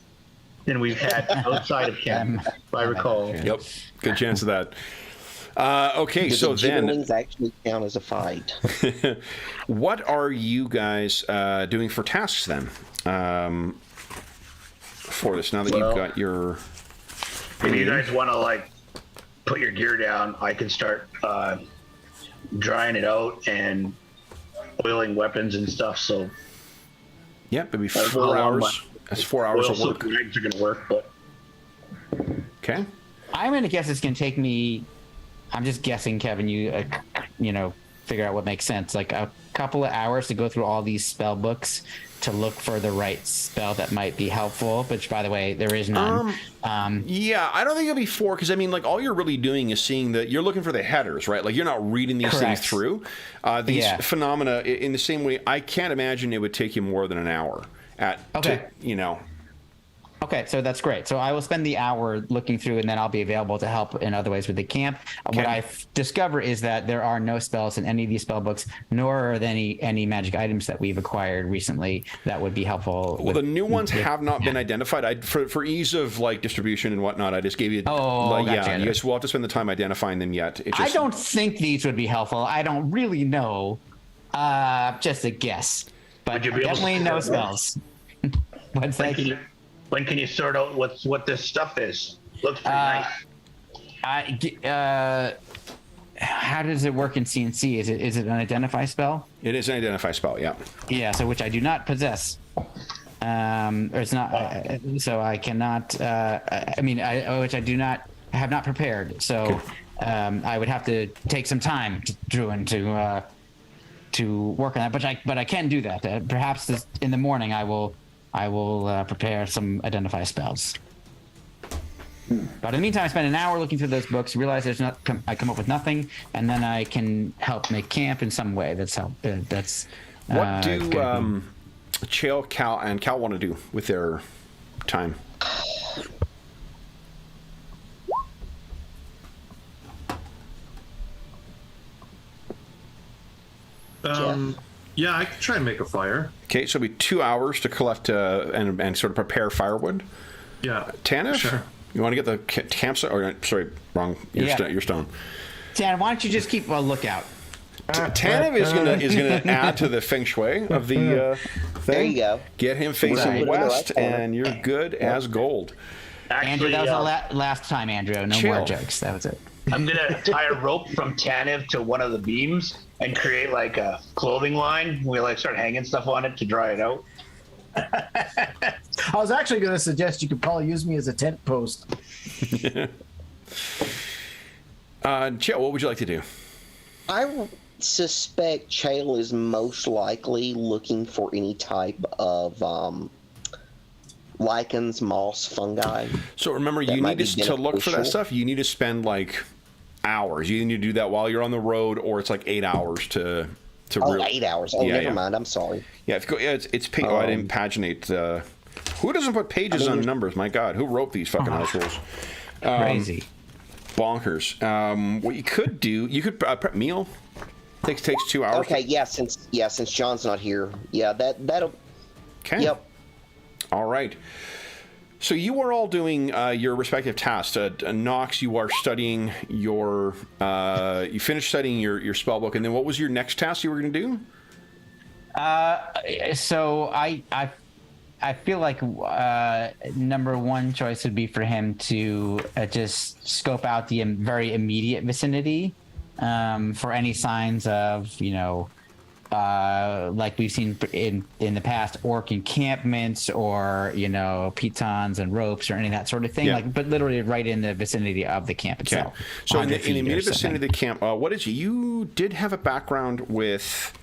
than we've had outside of camp, if I recall. Yep. Good chance of that. Okay, Do so the then, jigglings actually count as a fight? what are you guys doing for tasks then? For this, now that you've got your... If you guys want to put your gear down, I can start drying it out and oiling weapons and stuff. So Yeah, maybe I don't know 4 how long hours. That's 4 hours oil of work. silk rags are going to work, but Okay. I'm going to guess it's going to take me. I'm just guessing, Kevin. You figure out what makes sense. Like a couple of hours to go through all these spell books to look for the right spell that might be helpful. Which, by the way, there is none. Yeah, I don't think it'll be 4 because I mean, like, all you're really doing is seeing that you're looking for the headers, right? Like, you're not reading these things Correct. through. These phenomena, in the same way, I can't imagine it would take you more than an hour. Okay. Okay, so that's great. So I will spend the hour looking through, and then I'll be available to help in other ways with the camp. What I discover is that there are no spells in any of these spell books, nor are there any magic items that we've acquired recently that would be helpful. Well, the new ones have not been identified. For ease of like distribution and whatnot, I just gave you. Gotcha. You guys will have to spend the time identifying them yet. I don't think these would be helpful. I don't really know. Just a guess, but you be able to definitely no sort out spells. What's that? when can you sort out what this stuff is? Looks pretty nice. How does it work in CNC? Is it an identify spell? It is an identify spell, yeah. Yeah, so which I do not possess. Or it's not. So I cannot. Which I do not have not prepared. So I would have to take some time, Druin, to work on that. But I can do that. Perhaps in the morning I will prepare some identify spells. But in the meantime, I spend an hour looking through those books, realize I come up with nothing, and then I can help make camp in some way. What do Chael, Cal, and Cal want to do with their time? Yeah, I could try and make a fire. Okay, so it'll be 2 hours to collect and sort of prepare firewood. Yeah. Tanif, sure. You want to get the campsite? Or sorry, wrong. Your stone. Dan, why don't you just keep a lookout? Tanif is gonna add to the feng shui of the thing. There you go. Get him facing Right. west, and you're good as gold. Andrew, that was the last time, Andrew. No Chill. more jokes. That was it. I'm gonna tie a rope from Tanev to one of the beams and create like a clothing line. We like start hanging stuff on it to dry it out. I was actually going to suggest you could probably use me as a tent post. Chael, what would you like to do? I suspect Chael is most likely looking for any type of lichens, moss, fungi. So remember, That you might need be to look for that beneficial. stuff. You need to spend like hours. You need to do that while you're on the road, or it's like 8 hours to. Oh, 8 hours. Oh, Yeah, never yeah. mind. I'm sorry. Yeah, it's I didn't paginate. Who doesn't put pages on numbers? My God, who wrote these fucking house rules? Crazy. Bonkers. What you could do, you could prep meal. Takes 2 hours. Okay, since John's not here, that'll. Okay. Yep. All right. So you are all doing your respective tasks. Knox, you are studying your. You finished studying your spell book, and then what was your next task you were going to do? So I feel like number one choice would be for him to just scope out the very immediate vicinity for any signs of, like we've seen in the past, orc encampments or, pitons and ropes or any of that sort of thing. Yeah. But literally right in the vicinity of the camp Okay. itself. So in 100 the feet or immediate something. vicinity of the camp, what is you did have a background with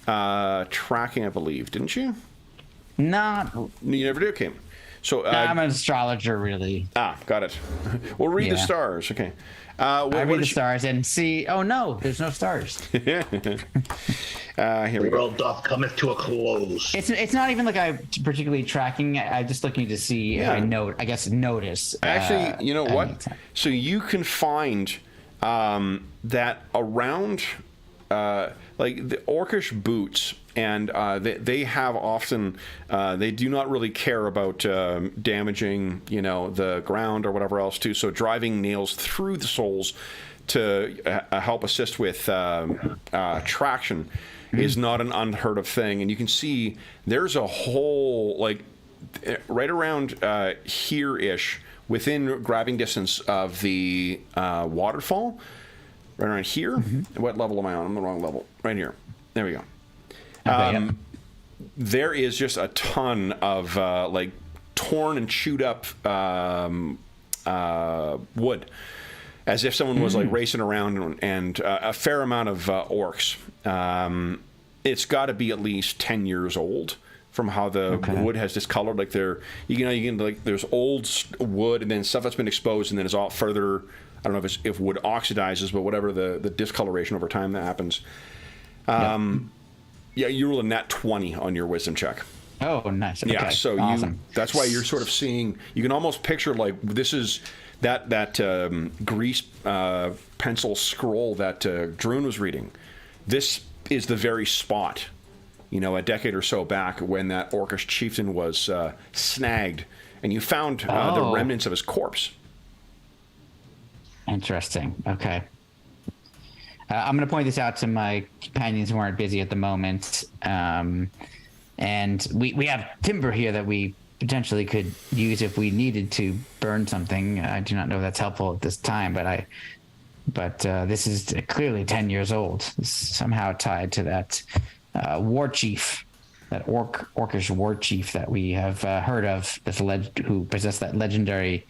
tracking, I believe, didn't you? Not. You never did. Okay. So I'm an astrologer, really. got it. We'll read the Yeah. stars. Okay. I read the stars and see. Oh no, there's no stars. Here we The go. world doth cometh to a close. It's not even like I'm particularly tracking. I'm just looking to see. Yeah. Notice. Actually, you know what? anytime. So you can find that around, like the orcish boots, and they have often, they do not really care about damaging, the ground or whatever else too. So driving nails through the soles to help assist with traction is not an unheard of thing. And you can see there's a whole, like, right around here-ish, within grabbing distance of the waterfall, right around here. What level am I on? I'm on the wrong level. Right here. There we go. Okay, There is just a ton of like torn and chewed up wood, as if someone was like racing around, and a fair amount of orcs. It's got to be at least 10 years old from how the wood has discolored. Like you can like there's old wood and then stuff that's been exposed, and then it's all further. I don't know if wood oxidizes, but whatever the discoloration over time that happens. Yeah, you roll a nat 20 on your wisdom check. Oh, nice. Okay. Yeah, so awesome. That's why you're sort of seeing. You can almost picture like this is that grease pencil scroll that Druin was reading. This is the very spot, a decade or so back when that orcish chieftain was snagged, and you found the remnants of his corpse. Interesting. Okay. I'm going to point this out to my companions who aren't busy at the moment. And we have timber here that we potentially could use if we needed to burn something. I do not know if that's helpful at this time, but this is clearly 10 years old. It's somehow tied to that war chief, that orcish war chief that we have heard of, who possessed that legendary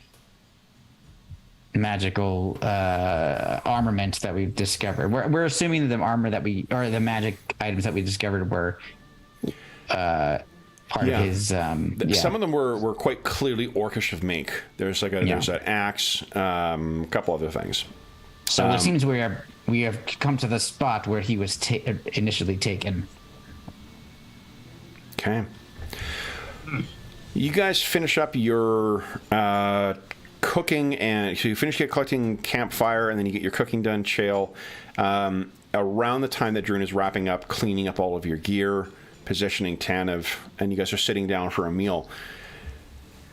magical armament that we've discovered. We're assuming the armor the magic items that we discovered were part of his. Some of them were quite clearly orcish of make. There's there's an axe, a couple other things. So it seems we have come to the spot where he was initially taken. Okay. You guys finish up your cooking, and so you get collecting campfire, and then you get your cooking done, Chael. Around the time that Druin is wrapping up, cleaning up all of your gear, positioning Tanev, and you guys are sitting down for a meal.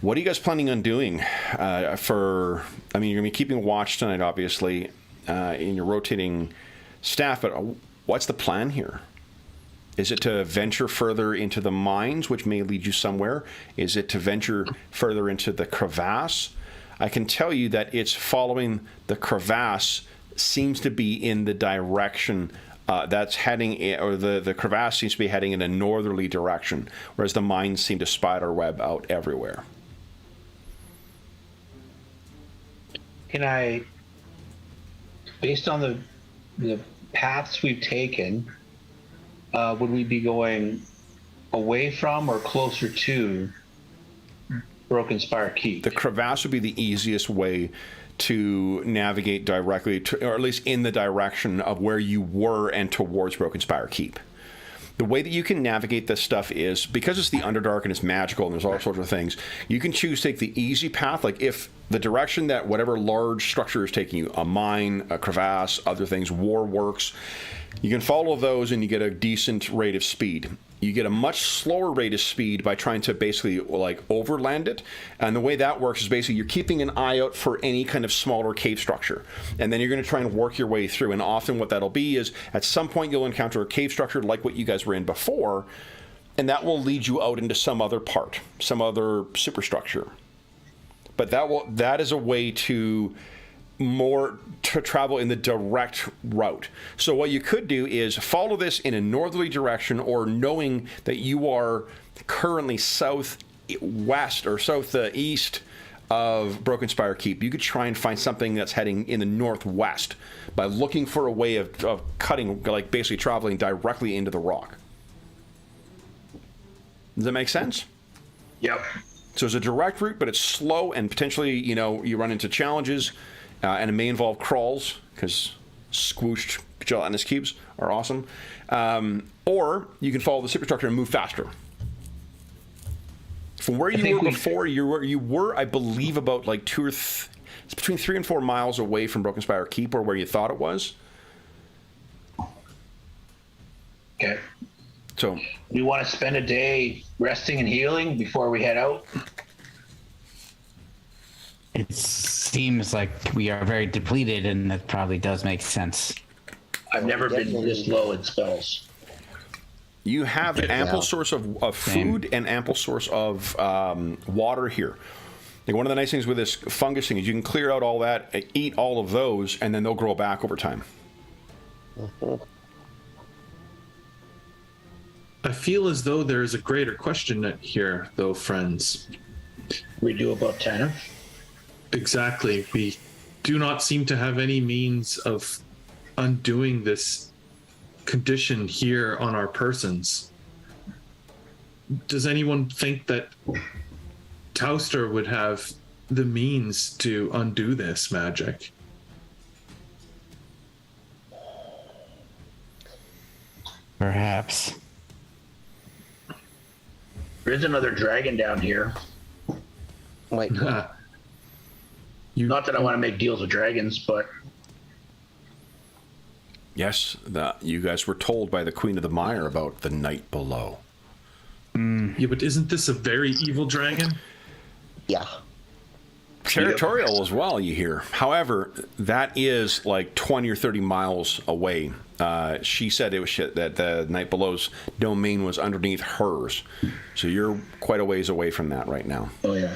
What are you guys planning on doing? You're going to be keeping watch tonight, obviously, in your rotating staff, but what's the plan here? Is it to venture further into the mines, which may lead you somewhere? Is it to venture further into the crevasse? I can tell you that it's following the crevasse, seems to be in the direction that's heading, or the crevasse seems to be heading in a northerly direction, whereas the mines seem to spider web out everywhere. Can I, based on the paths we've taken, would we be going away from or closer to Broken Spire Keep? The crevasse would be the easiest way to navigate directly to, or at least in the direction of where you were and towards Broken Spire Keep. The way that you can navigate this stuff is, because it's the Underdark and it's magical and there's all sorts of things, you can choose to take the easy path. Like if the direction that whatever large structure is taking you, a mine, a crevasse, other things, war works, you can follow those and you get a decent rate of speed. You get a much slower rate of speed by trying to basically like overland it. And the way that works is basically you're keeping an eye out for any kind of smaller cave structure. And then you're going to try and work your way through. And often what that'll be is at some point you'll encounter a cave structure like what you guys were in before. And that will lead you out into some other part, some other superstructure. But that is a way to travel in the direct route. So what you could do is follow this in a northerly direction, or knowing that you are currently southwest or southeast of Broken Spire Keep, you could try and find something that's heading in the northwest by looking for a way of cutting, like basically traveling directly into the rock. Does that make sense? Yep. So it's a direct route, but it's slow, and potentially, you run into challenges. And it may involve crawls, because squooshed gelatinous cubes are awesome. Or you can follow the superstructure and move faster. From where you were before, you were, I believe, about like it's between 3 and 4 miles away from Broken Spire Keep, or where you thought it was. Okay. So we want to spend a day resting and healing before we head out. It seems like we are very depleted, and that probably does make sense. I've never been this low in spells. you have ample source of food and ample source of water here. Like one of the nice things with this fungus thing is you can clear out all that, eat all of those, and then they'll grow back over time. I feel as though there is a greater question here, though, friends. We do about Tanner. Exactly. We do not seem to have any means of undoing this condition here on our persons. Does anyone think that Tauster would have the means to undo this magic? Perhaps. There is another dragon down here. Wait, Not that I want to make deals with dragons, but Yes, you guys were told by the Queen of the Mire about the night below. Yeah, but isn't this a very evil dragon? yeah. Territorial as well, you hear. However, that is like 20 or 30 miles away. She said it was that the Night Below's domain was underneath hers. So you're quite a ways away from that right now. oh yeah,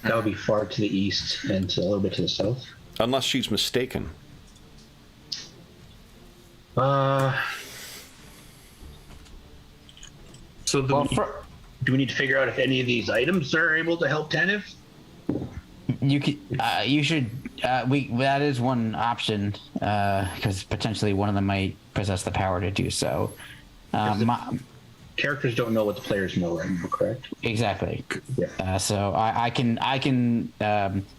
that would be far to the east and a little bit to the south. Unless she's mistaken. So the Well, Do we need to figure out if any of these items are able to help Tanif? you could, you should. That is one option because potentially one of them might possess the power to do so. Characters don't know what the players know right now, correct? Exactly. Yeah. So I can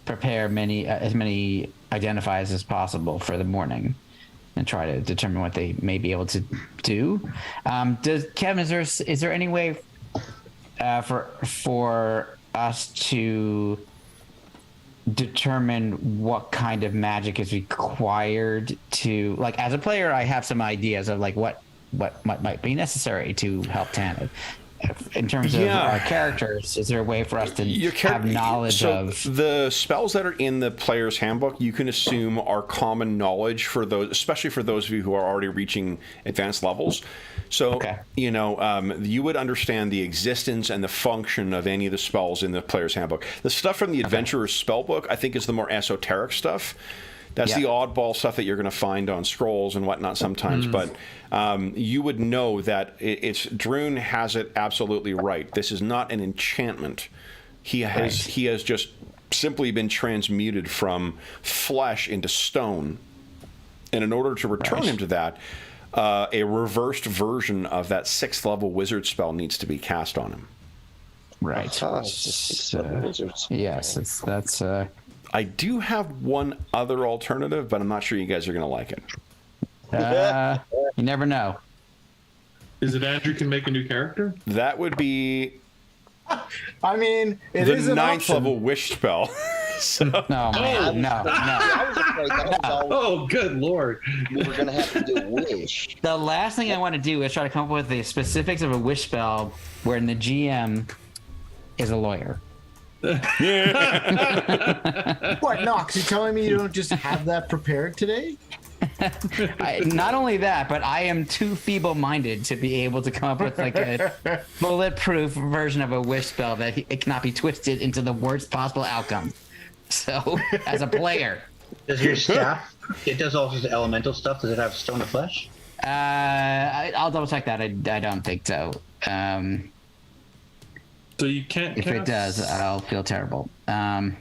prepare as many identifiers as possible for the morning, and try to determine what they may be able to do. Kevin, is there any way for us to determine what kind of magic is required to, like, as a player, I have some ideas of like what might be necessary to help Tanith. In terms of our characters, is there a way for us to have knowledge of the spells that are in the player's handbook? You can assume are common knowledge for those, especially for those of you who are already reaching advanced levels. So you would understand the existence and the function of any of the spells in the player's handbook. The stuff from the adventurer's spellbook, I think, is the more esoteric stuff. That's the oddball stuff that you're going to find on scrolls and whatnot sometimes. But you would know that Druin has it absolutely right. This is not an enchantment. He has just simply been transmuted from flesh into stone. And in order to return him to that, a reversed version of that 6th level wizard spell needs to be cast on him. right? Yes, that's. I do have one other alternative, but I'm not sure you guys are going to like it. You never know. Is it Andrew can make a new character? That would be I mean, it the is an 9th option. level wish spell. So, No, man, no. I was afraid that was all Oh, good lord. we were going to have to do. Wish. The last thing I want to do is try to come up with the specifics of a wish spell wherein the GM is a lawyer. What, Knox? You telling me you don't just have that prepared today? Not only that, but I am too feeble-minded to be able to come up with like a bulletproof version of a wish spell that it cannot be twisted into the worst possible outcome. So, as a player, Does your staff? It does all sorts of elemental stuff. Does it have stone of flesh? I'll double check that. I don't think so. So you can't If it cast- does, I'll feel terrible. Well,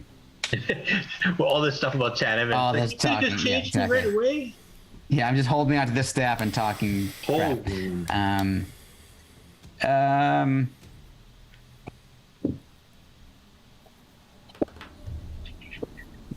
all this stuff about Tanev. All this Did it talking, just yeah, change me exactly. right away? Yeah, I'm just holding onto this staff and talking crap.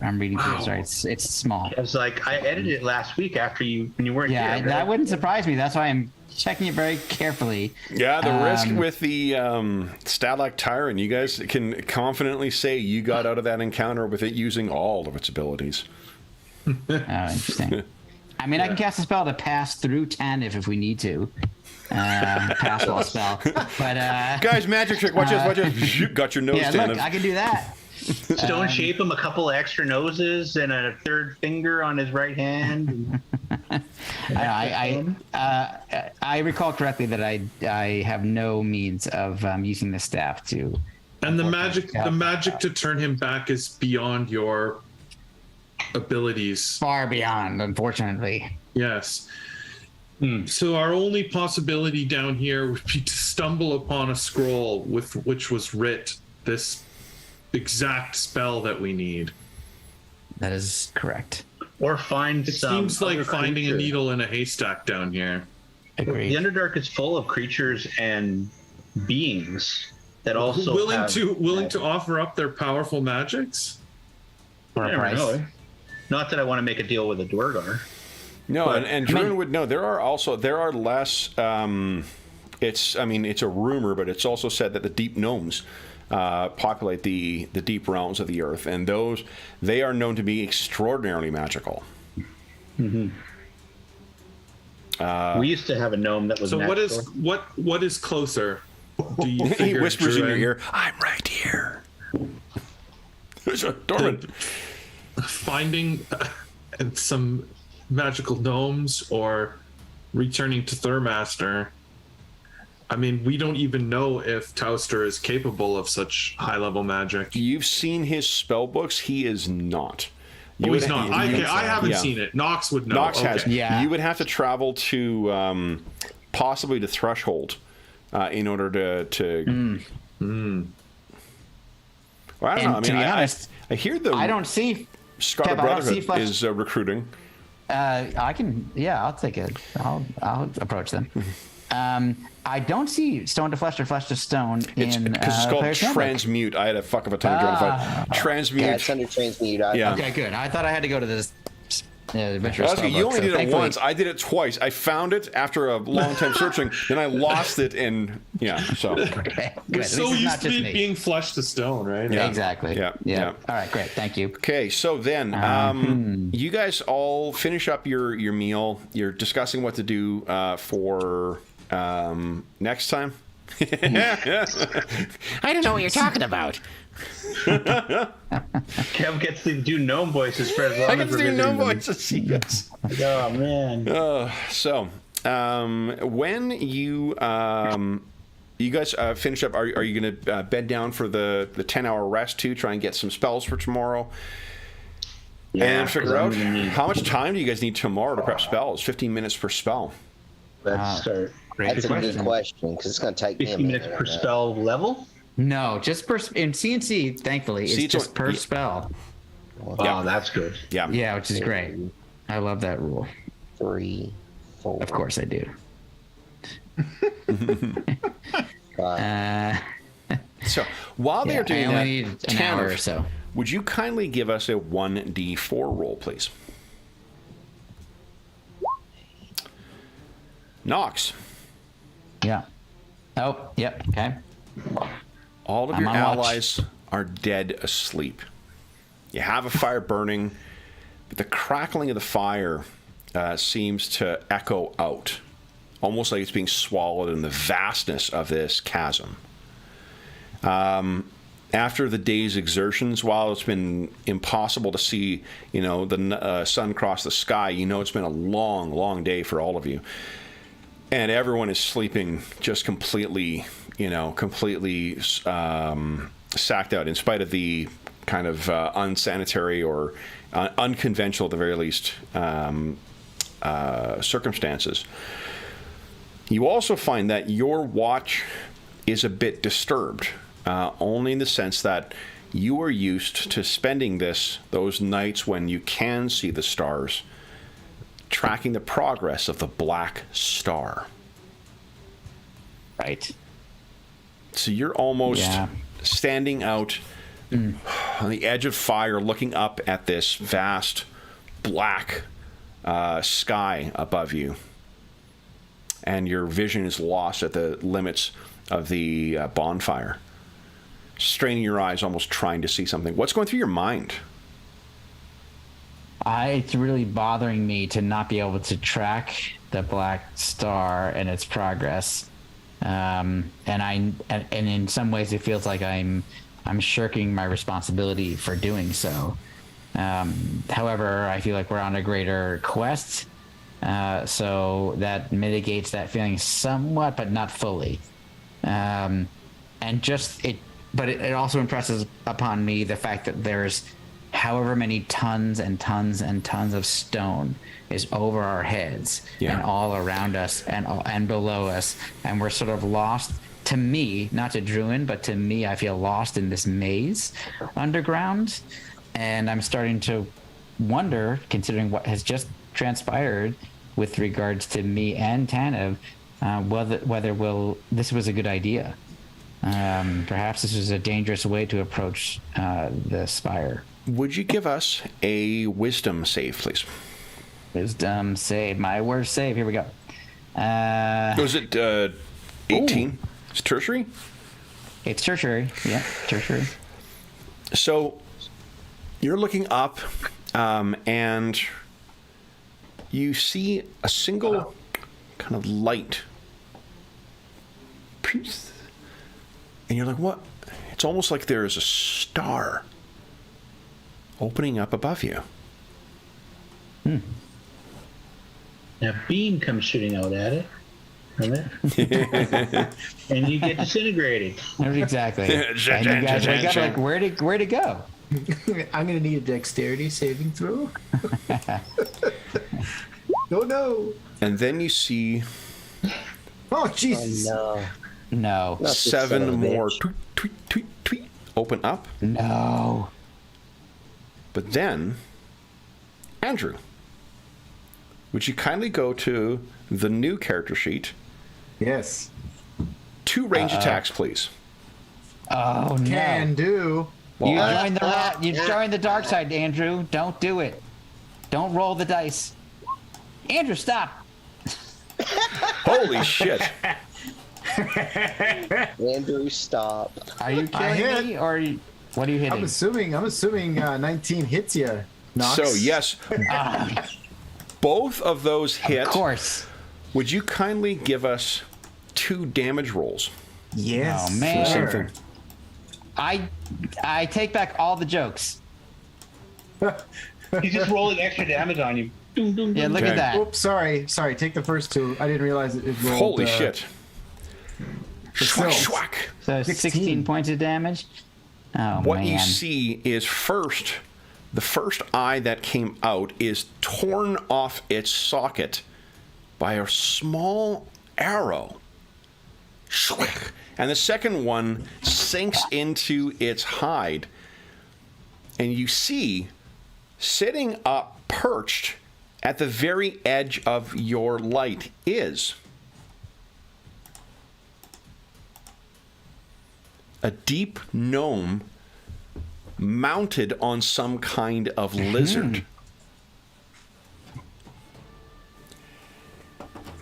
I'm reading through it. Sorry, it's small. I was like, I edited it last week after when you weren't Yeah, here. that right? wouldn't surprise me. That's why I'm checking it very carefully. yeah, the risk with the Stalag Tyrant, you guys can confidently say you got out of that encounter with it using all of its abilities. Oh, interesting. I mean, I can cast a spell to pass through Tanif if we need to. Pass wall spell. But, Guys, magic trick. Watch this. Watch this. Got your nose yeah, down. look, I can do that. Stone shape him a couple of extra noses and a third finger on his right hand. I recall correctly that I have no means of using the staff to. And the magic to turn him back is beyond your abilities. Far beyond, unfortunately. Yes. So our only possibility down here would be to stumble upon a scroll with which was writ this exact spell that we need. That is correct. Or find It some. seems like other finding a creature. needle in a haystack down here. Agreed. The Underdark is full of creatures and beings that also willing have to offer up their powerful magics. For You a never price. know, eh? Not that I want to make a deal with a Dwargar. No, But- and Druin would know. There are less. It's a rumor, but it's also said that the deep gnomes populate the deep realms of the earth, and they are known to be extraordinarily magical. We used to have a gnome that was. So next what door. is closer? Do you He figure, whispers in your Druin? ear, "I'm right here." There's a Dorman. Finding some magical gnomes or returning to Thurmaster. I mean, we don't even know if Tauster is capable of such high-level magic. You've seen his spell books. He is not. Oh, he's not. I haven't yeah. seen it. Knox would know. Knox Okay. has. Yeah. You would have to travel to possibly to Threshold in order to. Well, I don't know. I And to mean, be honest, I hear the I don't see. Scarlet Kev, I don't see Brotherhood flesh- is recruiting. I can. Yeah, I'll take it. I'll approach them. I don't see stone to flesh or flesh to stone It's in because it's called Player's Handbook. transmute. I had a fuck of a time trying to find transmute. Yeah, it's under transmute. Yeah. Okay, good. I thought I had to go to this adventure. That's good. You only did it once. I did it twice. I found it after a long time searching. Then I lost it, and yeah. So Okay, good. We're At so least it's used not to just it me. being flesh to stone, right? Yeah. Exactly. Yeah. All right, great. Thank you. okay. So then, you guys all finish up your meal. You're discussing what to do for next time. I don't know what you're talking about. Kev gets to do gnome voices for as long I as can we're do visiting no them. voices. Yes. Oh man. So, when you guys finish up, are you going to bed down for the 10-hour rest too? Try and get some spells for tomorrow, and figure 'cause I'm out gonna need- how much time do you guys need tomorrow to prep spells? 15 minutes per spell. Let's start. Great That's a good question because it's going to take me a 15 minute. minutes per on that. spell level. No, just per in CNC. Thankfully, it's See, it's just on- per yeah. spell. Oh, that's good. Yeah. Yeah, which is great. I love that rule. 3, 4, Of course, I do. 5. So while they're Yeah, I doing only that, need an Tanner, hour or so. would you kindly give us a 1d4 roll, please? Knox. Yeah. Oh, yep. Okay. All of I'm your on watch. allies are dead asleep. You have a fire burning, but the crackling of the fire seems to echo out, almost like it's being swallowed in the vastness of this chasm. After the day's exertions, while it's been impossible to see, the sun cross the sky, it's been a long, long day for all of you. And everyone is sleeping just completely sacked out, in spite of the kind of unsanitary or unconventional, at the very least, circumstances. You also find that your watch is a bit disturbed, only in the sense that you are used to spending those nights when you can see the stars, tracking the progress of the Black Star. Right. So you're almost Yeah. standing out on the edge of fire, looking up at this vast black sky above you. And your vision is lost at the limits of the bonfire. Straining your eyes, almost trying to see something. What's going through your mind? It's really bothering me to not be able to track the Black Star and its progress. And in some ways, it feels like I'm shirking my responsibility for doing so. However, I feel like we're on a greater quest, so that mitigates that feeling somewhat, but not fully. But it also impresses upon me the fact that there's however many tons and tons and tons of stone is over our heads Yeah. and all around us and below us, and we're sort of lost. To me, not to Druin, but to me, I feel lost in this maze underground, and I'm starting to wonder, considering what has just transpired with regards to me and Tanev, whether this was a good idea. Perhaps this was a dangerous way to approach the spire. Would you give us a wisdom save, please? Wisdom save, my worst save. Here we go. Was it 18? It's tertiary? It's tertiary. Yeah, tertiary. So you're looking up, and you see a single kind of light. And you're like, what? It's almost like there is a star opening up above you. And a beam comes shooting out at it. And you get disintegrated. Exactly. And you guys wake up like, where'd it go? I'm gonna need a dexterity saving throw. Oh no! And then you see Oh Jesus! No. No. Not this son 7 of a more bitch. tweet, tweet, tweet, tweet, open up. No. But then, Andrew, would you kindly go to the new character sheet? Yes. 2 range attacks, please. Oh no. Can do. You joined the dark side, Andrew. Don't do it. Don't roll the dice. Andrew, stop. Holy shit. Andrew, stop. Are you killing me, or what are you hitting? I'm assuming 19 hits you. Knox. So, yes, both of those hit. Of course. Would you kindly give us 2 damage rolls? Yes. Oh, man. Sure. I take back all the jokes. He's just rolling extra damage on you. Doom, doom, Yeah, doom. look Okay. at that. Oops, sorry. Take the first 2. I didn't realize it rolled. Holy shit. Schwack, cells. schwack. So 16 points of damage. Oh, What man. you see is the first eye that came out is torn off its socket by a small arrow. Schwack. And the second one sinks into its hide. And you see, sitting up, perched at the very edge of your light is a deep gnome mounted on some kind of lizard.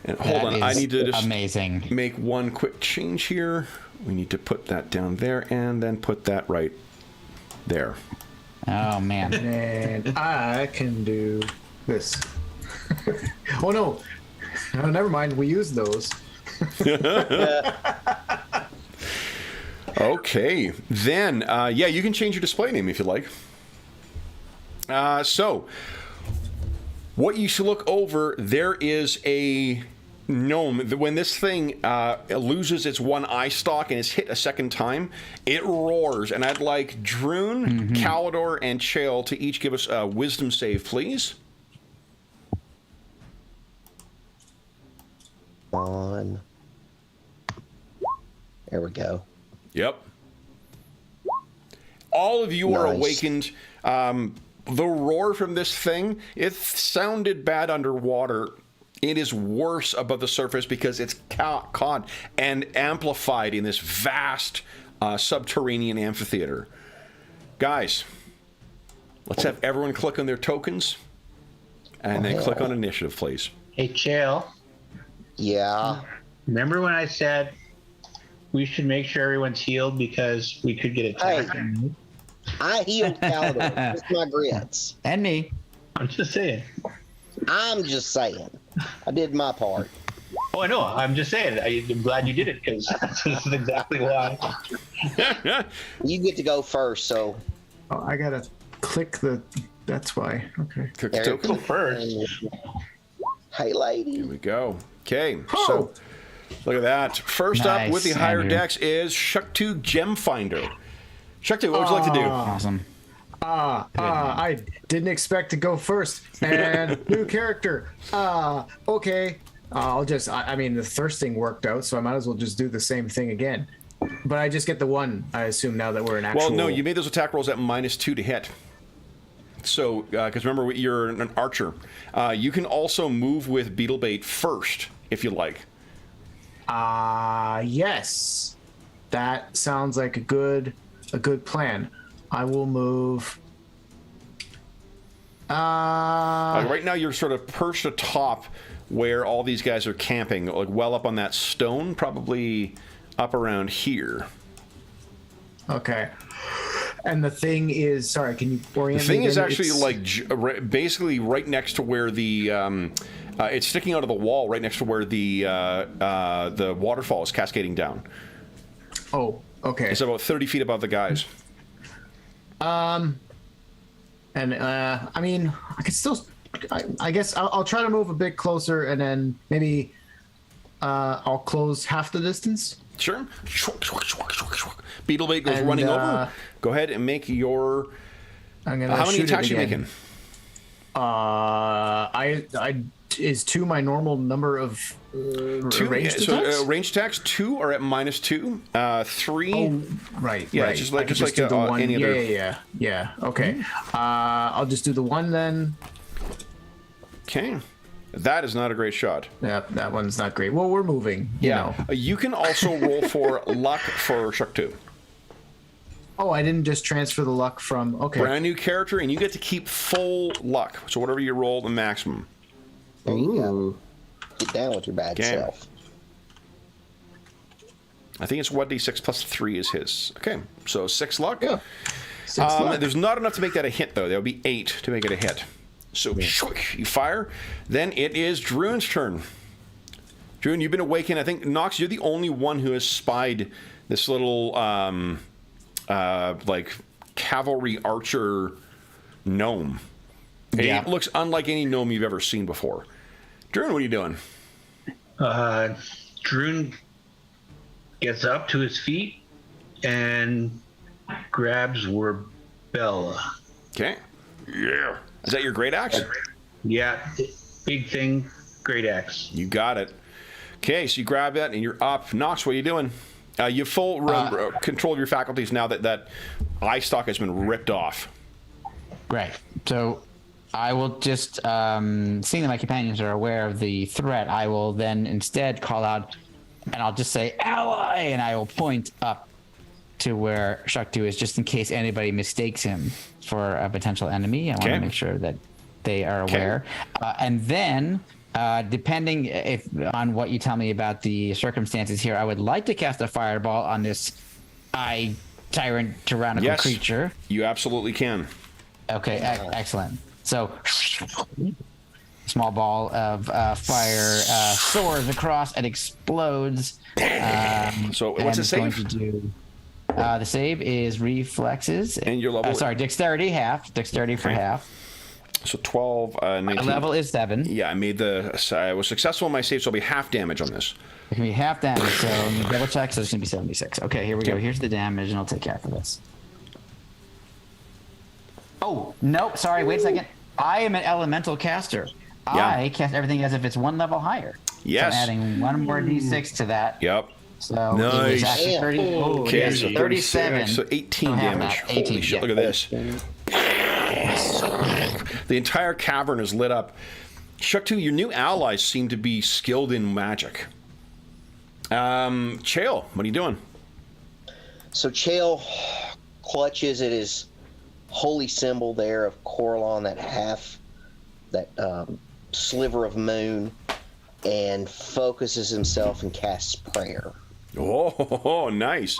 And hold on, I need to just amazing. make one quick change here. We need to put that down there and then put that right there. Oh man. And I can do this. Oh no. Oh, never mind. We used those. Okay, then, yeah, you can change your display name if you like. So, what you should look over, there is a gnome. When this thing loses its one eye stalk and is hit a second time, it roars. And I'd like Druin, Calidor, and Chael to each give us a wisdom save, please. 1. There we go. Yep. All of you are Nice. awakened. The roar from this thing, it sounded bad underwater. It is worse above the surface because it's caught and amplified in this vast subterranean amphitheater. Guys, let's have everyone click on their tokens and then click on initiative, please. Hey, Chael, Yeah. remember when I said we should make sure everyone's healed because we could get attacked? Hey. I healed Calidor with my grits. And me. I'm just saying. I'm just saying. I did my part. Oh, I know. I'm just saying. I'm glad you did it because this is exactly why. You get to go first, so Oh, I gotta click the. That's why. Okay. Click the There- token. Go first. hey, lady. Here we go. Okay, Oh. so look at that. First up Nice, with the higher Andrew. dex is Shuktu Gem Finder. Shuktu, what would you like to do? Awesome. I didn't expect to go first. And new character. Okay. I mean, the thirsting worked out, so I might as well just do the same thing again. But I just get the one, I assume, now that we're in actual... Well, no, you made those attack rolls at -2 to hit. So, because remember, you're an archer. You can also move with beetle bait first, if you like. Yes. That sounds like a good plan. I will move... right now, you're sort of perched atop where all these guys are camping, like well up on that stone, probably up around here. Okay. And the thing is, sorry, can you orient me? The thing is again? actually basically right next to where the it's sticking out of the wall, right next to where the waterfall is cascading down. Oh, okay. It's about 30 feet above the guys. And I mean, I could still. I guess I'll try to move a bit closer, and then maybe I'll close half the distance. Sure. Beetle bait goes running over. Go ahead and make your. I'm gonna how many shoot attacks it are you again. making? I is 2 my normal number of ranged attacks? Ranged attacks 2 are at -2. 3. Oh, right. Yeah, right. just I like could just do like the one. any other. Yeah. Okay. I'll just do the one then. Okay. That is not a great shot. Yeah, that one's not great. Well, we're moving. You know. You can also roll for luck for Shuck 2. Oh, I didn't just transfer the luck from... Okay. Brand new character, and you get to keep full luck. So whatever you roll, the maximum. There you go. Get down with your bad self. I think it's 1d6 plus 3 is his. Okay, so 6 luck. Yeah. 6 luck. There's not enough to make that a hit, though. There would be 8 to make it a hit. So you fire. Then it is Druin's turn. Druin, you've been awakened. I think, Knox, you're the only one who has spied this little, like, cavalry archer gnome. Yeah. It looks unlike any gnome you've ever seen before. Druin, what are you doing? Druin gets up to his feet and grabs Werbella. Okay. Yeah. Is that your great axe? Yeah, big thing, great axe. You got it. Okay, so you grab that and you're up. Knox, what are you doing? You have full control of your faculties now that eye stalk has been ripped off. Right. So I will just, seeing that my companions are aware of the threat, I will then instead call out, and I'll just say, ally, and I will point up to where Shaktu is, just in case anybody mistakes him for a potential enemy. I want to make sure that they are aware. And then, depending on what you tell me about the circumstances here, I would like to cast a fireball on this tyrant tyrannical creature. You absolutely can. Okay, excellent. So, small ball of fire soars across and explodes. So, what's the save? Going to do, the save is reflexes. And your level? Sorry, dexterity half. Dexterity for half. So 12, 19. My level is 7. Yeah, I was successful in my save, so it'll be half damage on this. It can be half damage, so I'm going to double check, so it's going to be 76. Okay, here we go. Here's the damage, and I'll take half of this. Oh, nope, sorry, wait a second. I am an elemental caster. I cast everything as if it's 1 level higher. Yes. So I'm adding 1 more d6 to that. Yep. So nice. it was actually 30. Okay, so 37. So 18 damage. 18, Holy shit, look at this. The entire cavern is lit up. Shuktu, your new allies seem to be skilled in magic. Chael, what are you doing? So Chael clutches at his holy symbol there of Coralon, that sliver of moon, and focuses himself and casts prayer. Oh, nice.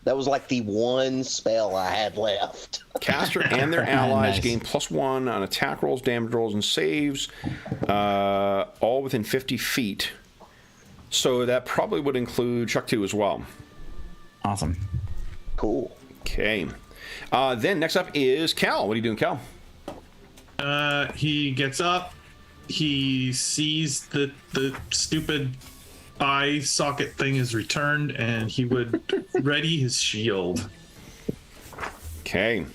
That was like the one spell I had left. Caster and their allies gain +1 on attack rolls, damage rolls, and saves, all within 50 feet. So that probably would include Shuktu as well. Awesome. Cool. Okay. Then next up is Cal. What are you doing, Cal? He gets up. He sees the stupid eye socket thing is returned, and he would ready his shield. Okay.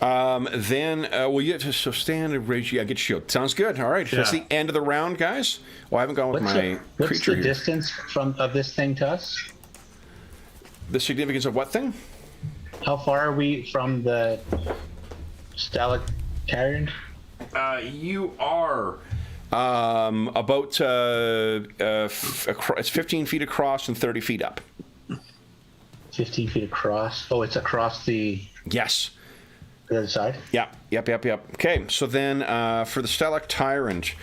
Then you have to stand ratio. Yeah, get shield. Sounds good. All right, that's Yeah. the end of the round, guys. Well, I haven't gone with my What's creature the here. distance of this thing to us? The significance of what thing? How far are we from the stalactite? You are about it's 15 feet across and 30 feet up. 15 feet across. Oh, it's across the Yes. other side. Yep. Okay, so then for the stalactite,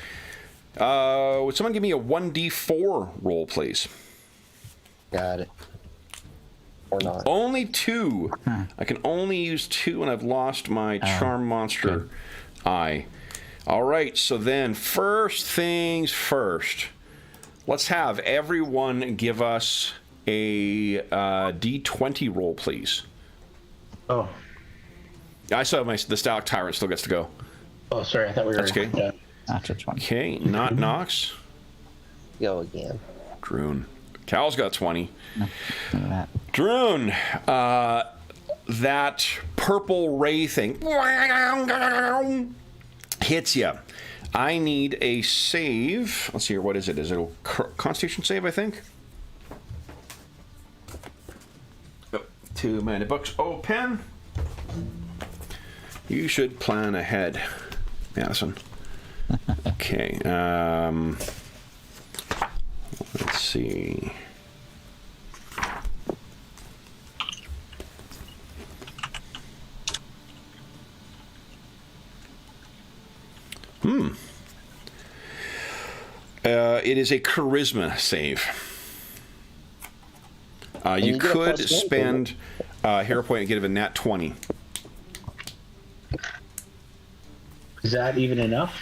would someone give me a 1d4 roll, please? Got it. Or not. Only 2. I can only use 2, and I've lost my charm monster eye. All right, so then first things first. Let's have everyone give us a d20 roll, please. Oh. I saw the stalactite still gets to go. Oh, sorry. I thought we were. That's okay. Not just one. Okay, not Knox. Go again. Druin. Cal's got 20. Look at that. Druin, that purple ray thing hits you. I need a save. Let's see here. What is it? Is it a Constitution save, I think? Oh, 2 mana books open. You should plan ahead, Madison. Okay. Let's see. It is a charisma save. You you get a could plus one, spend a hero point and get a nat 20. Is that even enough?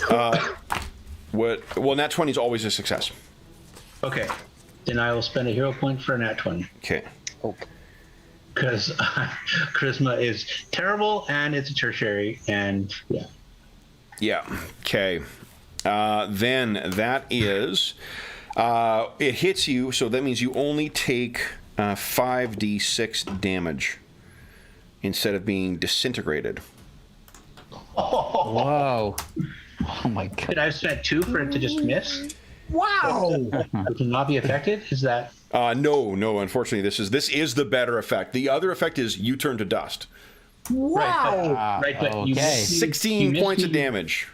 Well, nat 20 is always a success. Okay. Then I will spend a hero point for a nat 20. Okay. Okay. Because charisma is terrible and it's a tertiary, and yeah. Yeah. Okay. Then that is it hits you, so that means you only take 5d6 damage instead of being disintegrated. Whoa. Oh my god. Did I have spent 2 for it to just miss? Wow. It will not be affected? Is that. No. Unfortunately, this is the better effect. The other effect is you turn to dust. Wow. Right, but you okay. missed me. 16 missed points me. of damage.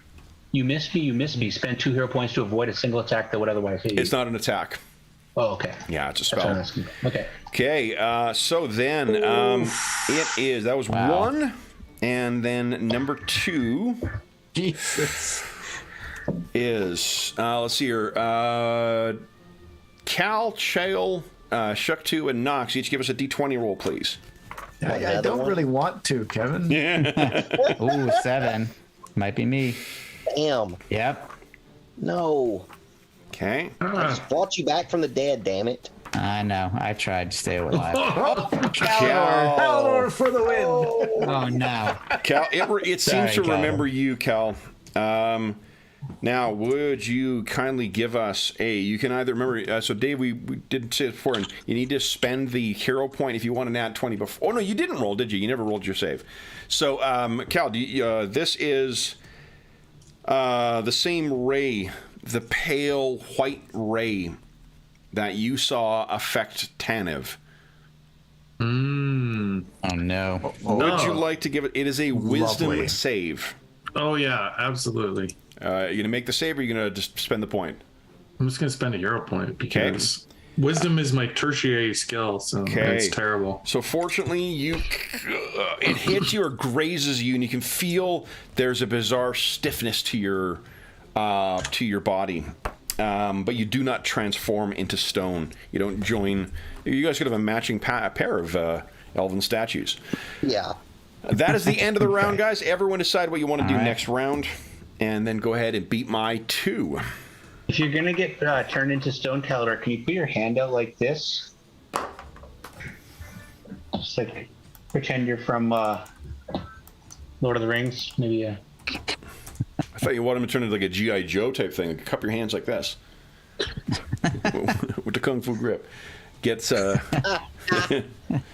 You missed me. Spend 2 hero points to avoid a single attack that would otherwise hit you. It's not an attack. Oh, okay. Yeah, it's a That's what I'm spell. asking. Okay. Okay, so then it is. That was Wow. 1, and then number 2 Jesus. is let's see here. Cal, Chael, Shuk2, and Knox each give us a d20 roll, please. I Another don't one? really want to, Kevin. Ooh, 7. Might be me. Damn. Yep. No. Okay. I just brought you back from the dead, damn it. I know. I tried to stay alive. Cal, Haldor for the win. Oh no. Cal, it seems Sorry, to Cal. remember you, Cal. Now, would you kindly give us you can either remember, so Dave, we did say it before, and you need to spend the hero point if you want an nat 20 before. Oh, no, you didn't roll, did you? You never rolled your save. So, Cal, this is the same ray, the pale white ray that you saw affect Tanev. Oh no. Would you like to give it? It is a wisdom Lovely. save. Oh yeah, absolutely. You're gonna make the save, or you're gonna just spend the point? I'm just gonna spend a hero point because wisdom is my tertiary skill, so it's terrible. So fortunately, it hits you or grazes you, and you can feel there's a bizarre stiffness to your body, but you do not transform into stone. You don't join. You guys could have a matching pair of elven statues. Yeah. That is the end of the round, guys. Everyone decide what you want to do next round, and then go ahead and beat my 2. If you're going to get turned into Stone Teller, can you put your hand out like this? Just like pretend you're from Lord of the Rings. Maybe I thought you wanted him to turn into like a G.I. Joe type thing. Like, cup your hands like this with the kung fu grip. gets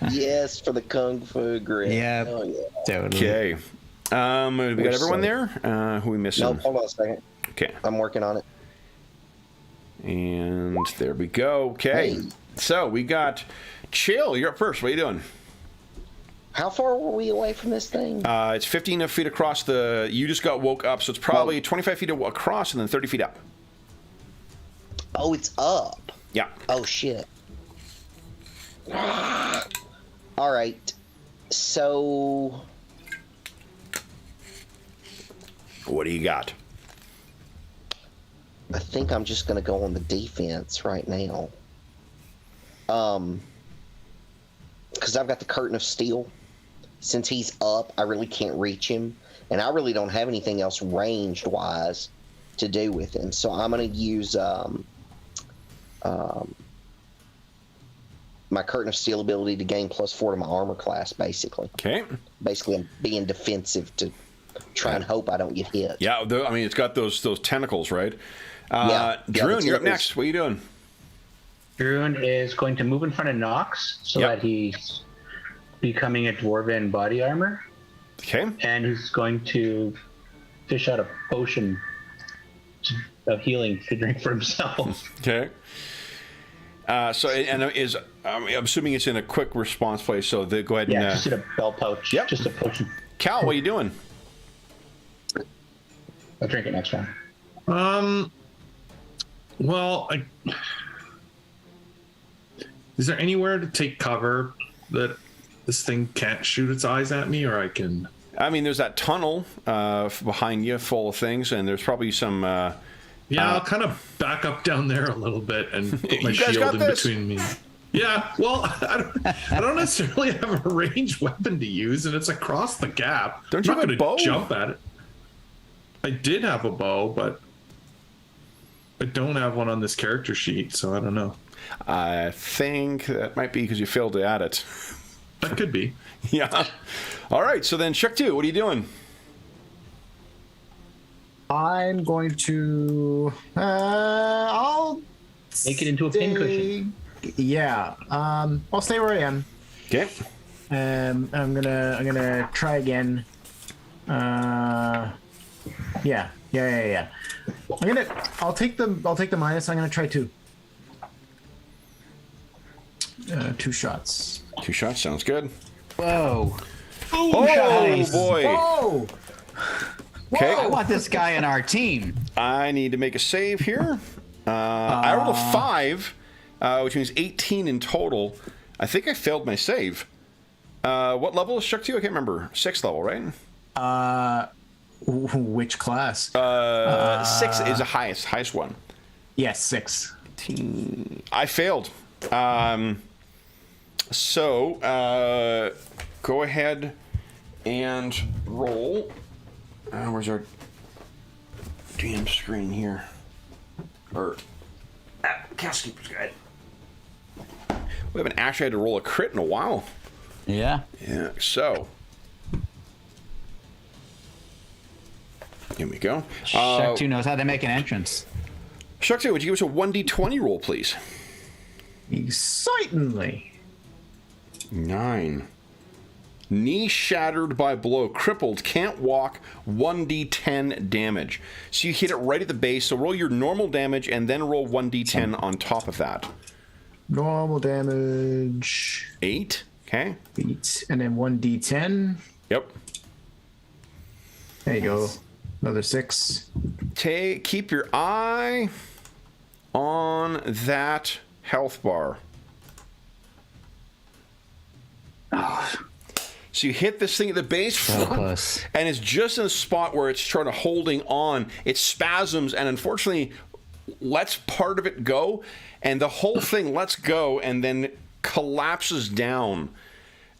Yes, for the Kung Fu grip. Yep. Oh, yeah. Totally. Okay. We got everyone there? Who we missing? No, hold on a second. Okay. I'm working on it. And there we go. Okay. Hey. So we got Chill. You're up first. What are you doing? How far were we away from this thing? It's 15 feet across the... You just got woke up, so it's probably 25 feet across and then 30 feet up. Oh, it's up. Yeah. Oh, shit. All right. So... What do you got? I think I'm just going to go on the defense right now. Because I've got the Curtain of Steel. Since he's up, I really can't reach him. And I really don't have anything else ranged-wise to do with him. So I'm going to use my Curtain of Steel ability to gain +4 to my armor class, basically. Okay. Basically, I'm being defensive to try and hope I don't get hit. Yeah, I mean, it's got those tentacles, right? Yeah, Druin, you're up tentacles. next. What are you doing? Druin is going to move in front of Knox so Yep. that he's becoming a dwarven body armor, Okay. and he's going to fish out a potion of healing to drink for himself. Okay. So, and I'm assuming it's in a quick response place, so go ahead Yeah, and... just in a belt pouch. Yep. Just a potion. Cal, what are you doing? I'll drink it next round. Well, is there anywhere to take cover that this thing can't shoot its eyes at me, or I can? I mean, there's that tunnel behind you full of things, and there's probably some... Yeah, I'll kind of back up down there a little bit and put my You guys shield got in this? between me. Yeah, well, I don't necessarily have a ranged weapon to use, and it's across the gap. Don't you I'm have not a gonna bow? jump at it. I did have a bow, but I don't have one on this character sheet, so I don't know. I think that might be because you failed to add it. That could be. Yeah. All right, so then Chuck 2, what are you doing? I'm going to. I'll Make it into a pincushion. Yeah. I'll stay where I am. Okay. I'm gonna try again. Yeah. I'll take the minus. I'm gonna try 2. 2 shots. 2 shots, sounds good. Whoa. Oh, nice. boy. Whoa! Okay. I want this guy on our team. I need to make a save here. I rolled a 5, which means 18 in total. I think I failed my save. What level is Chuck 2? I can't remember. 6th level, right? Which class? 6 is the highest one. Yes, 6. I failed. So go ahead and roll. Where's our DM screen here? Or Castlekeeper's Guide. We haven't actually had to roll a crit in a while. Yeah. Yeah, so here we go. Shark 2 knows how to make an entrance. Chuck 2, would you give us a 1d20 roll, please? Certainly. 9. Knee shattered by blow, crippled, can't walk, 1d10 damage. So you hit it right at the base, so roll your normal damage and then roll 1d10 on top of that. Normal damage. 8, okay. 8. And then 1d10. Yep. There you go. Another 6. Keep your eye on that health bar. So you hit this thing at the base, So close. and it's just in a spot where it's sort of holding on. It spasms, and unfortunately lets part of it go, and the whole thing lets go and then collapses down.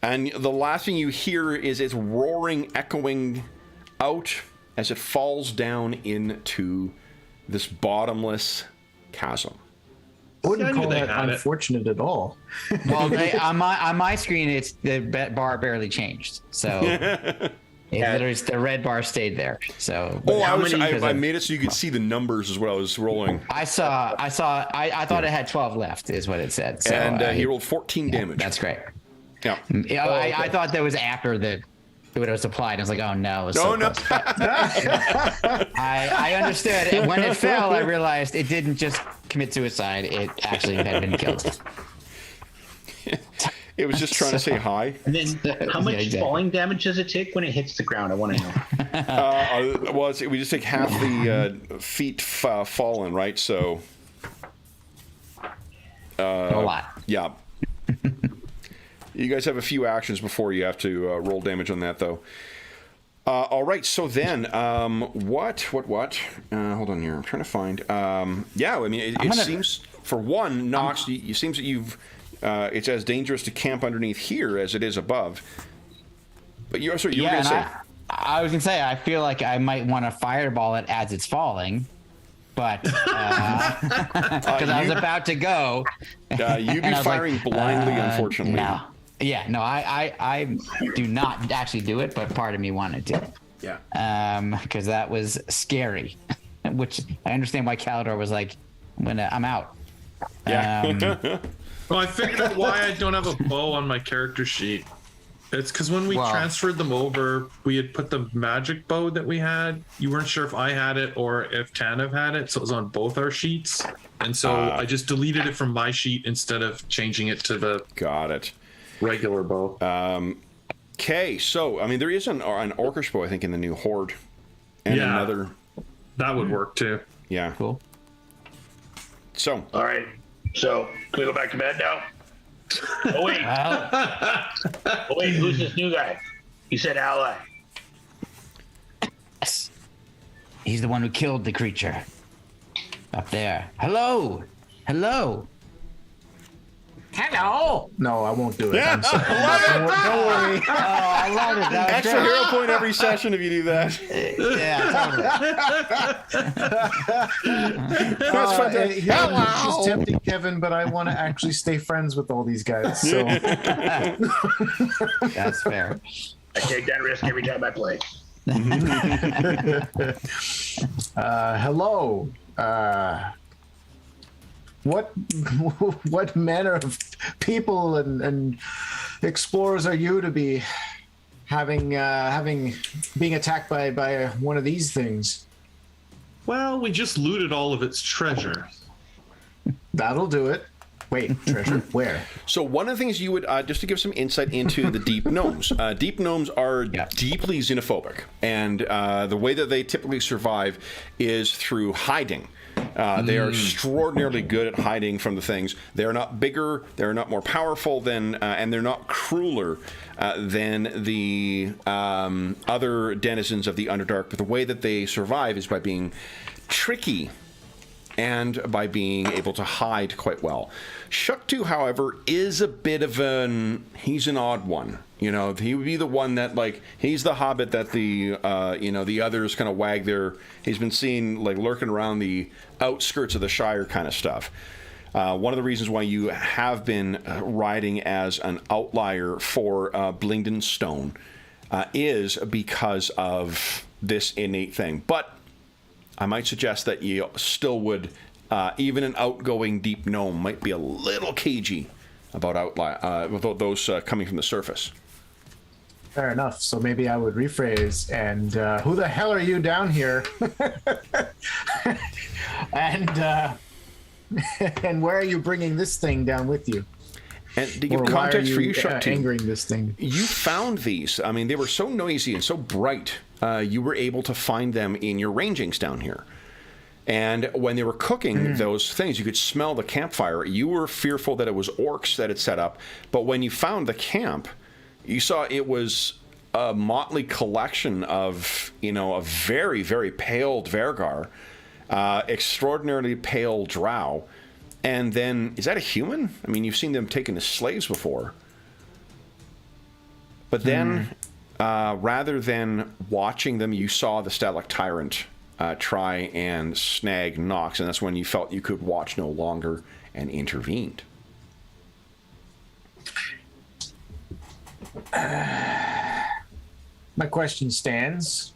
And the last thing you hear is its roaring, echoing out as it falls down into this bottomless chasm. I wouldn't I knew call they that had it. unfortunate at all. Well, on my screen, it's the bar barely changed. So It literally, the red bar stayed there. So. Oh, I made it so you could see the numbers as well. I was rolling. I thought it had 12 left, is what it said. So, and he rolled 14 damage. That's great. Yeah. I thought that was after it was applied. I was like, oh no. It was I understood. And when it fell, I realized it didn't just commit suicide. It actually had been killed. It was just trying to say hi. And then how much falling damage does it take when it hits the ground? I want to know. We just take half the feet fallen, right? So. A lot. Yeah. You guys have a few actions before you have to roll damage on that, though. All right, so then, what? Hold on here. I'm trying to find. It seems, for one, Knox, it seems that it's as dangerous to camp underneath here as it is above. But you were going to say. I was going to say, I feel like I might want to fireball it as it's falling. But because I was about to go. You'd be firing blindly, unfortunately. No. Yeah, no, I do not actually do it, but part of me wanted to. Yeah. Because that was scary, which I understand why Calidor was like, I'm out. Yeah. Well, I figured out why I don't have a bow on my character sheet. It's because when we transferred them over, we had put the magic bow that we had. You weren't sure if I had it or if Tanev had it, so it was on both our sheets. And so I just deleted it from my sheet instead of changing it to the regular bow. Okay, so I mean, there is an orcish bow, I think, in the new Horde, and another. That would work too. Yeah. Cool. So. All right. So can we go back to bed now? Oh wait. Who's this new guy? He said ally. Yes. He's the one who killed the creature. Up there. Hello. Hello. No, I won't do it. I'm sorry. Don't worry. Oh, I love it. That was Extra hero point every session if you do that. Yeah, totally. That's fantastic. It's just tempting, Kevin, but I want to actually stay friends with all these guys. So that's fair. I take that risk every time I play. Hello. What manner of people and explorers are you to be being attacked by one of these things? Well, we just looted all of its treasure. That'll do it. Wait, treasure? Where? So one of the things you would, just to give some insight into the deep gnomes. Deep gnomes are deeply xenophobic, and the way that they typically survive is through hiding. They are extraordinarily good at hiding from the things. They are not bigger, they're not more powerful than, and they're not crueler than the other denizens of the Underdark. But the way that they survive is by being tricky and by being able to hide quite well. Shuktu, however, is a bit of he's an odd one. You know, he would be the one that, like, he's the hobbit that the others kind of wag he's been seen, like, lurking around the outskirts of the Shire kind of stuff. One of the reasons why you have been riding as an outlier for Blingden Stone is because of this innate thing. But I might suggest that you still would, even an outgoing deep gnome might be a little cagey about those coming from the surface. Fair enough. So maybe I would rephrase, and who the hell are you down here? and where are you bringing this thing down with you? And to give context for you, Shuktu, angering this thing. You found these. I mean, they were so noisy and so bright. You were able to find them in your rangings down here. And when they were cooking those things, you could smell the campfire. You were fearful that it was orcs that had set up. But when you found the camp, you saw it was a motley collection of, a very, very pale Dvergar, extraordinarily pale drow. And then, is that a human? I mean, you've seen them taken as slaves before. But then, rather than watching them, you saw the Statlic Tyrant try and snag Knox, and that's when you felt you could watch no longer and intervened. My question stands.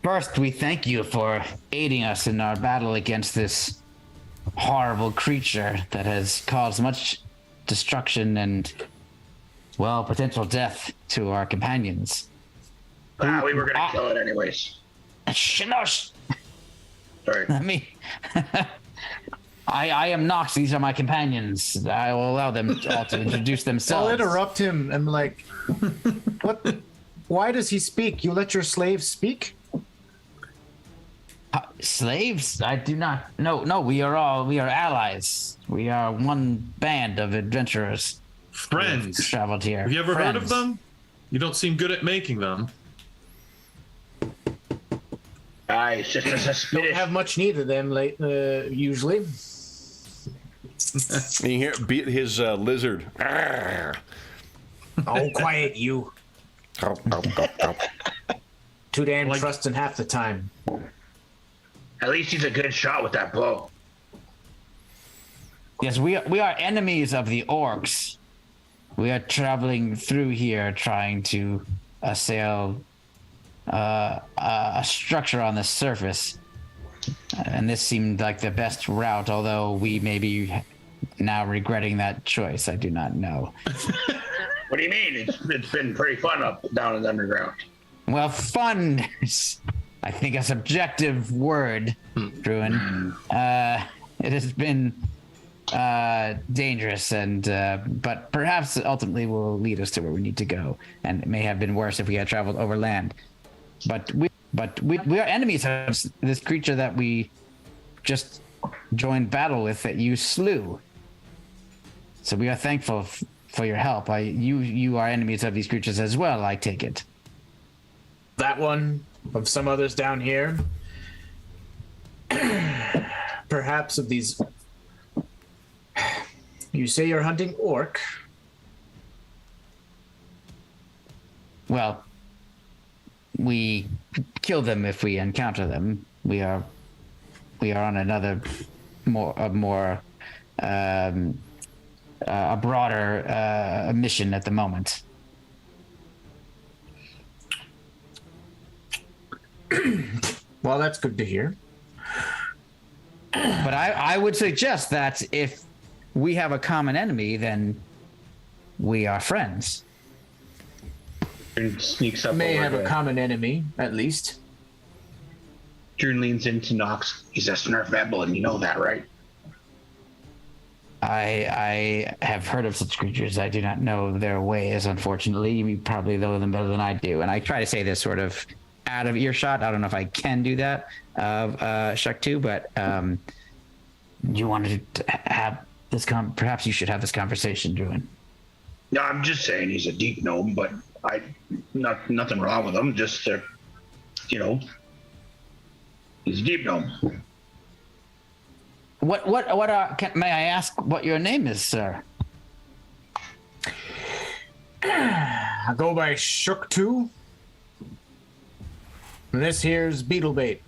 First, we thank you for aiding us in our battle against this horrible creature that has caused much destruction and, well, potential death to our companions. We were gonna kill it anyways. Shush! Sorry. Let me. I am Knox. These are my companions. I will allow them all to introduce themselves. I'll interrupt him and like, what? Why does he speak? You let your slaves speak? Slaves? I do not. No. We are allies. We are one band of adventurers. Friends. Traveled here. Have you ever heard of Friends. them? You don't seem good at making them. It's just a Don't suspicious. have much need of them usually. And you hear beat his lizard. Arrgh. Oh, quiet you. Too damn trusting half the time. At least he's a good shot with that bow. Yes, we are enemies of the orcs. We are traveling through here trying to assail a structure on the surface. And this seemed like the best route, although we may be now regretting that choice. I do not know. What do you mean? It's been pretty fun up down in the underground. Well, fun is, I think, a subjective word, Druin. It has been dangerous, and but perhaps ultimately will lead us to where we need to go. And it may have been worse if we had traveled overland. But we are enemies of this creature that we just joined battle with that you slew. So we are thankful for your help. You are enemies of these creatures as well, I take it. That one, of some others down here. Perhaps of these. You say you're hunting orc. Well, we kill them if we encounter them. We are on another a broader mission at the moment. Well, that's good to hear. But I would suggest that if we have a common enemy, then we are friends. And sneaks up. May over have a to- common enemy, at least. Drew leans into Knox. He's a Snarf rebel, and you know that, right? I have heard of such creatures. I do not know their ways, unfortunately. You probably know them better than I do. And I try to say this sort of out of earshot. I don't know if I can do that of Shuk2, but you wanted to have this perhaps you should have this conversation, Druin. No, I'm just saying he's a deep gnome, but nothing wrong with him. Just he's a deep gnome. What may I ask what your name is, sir? I go by Shuk2. And this here's Beetlebait.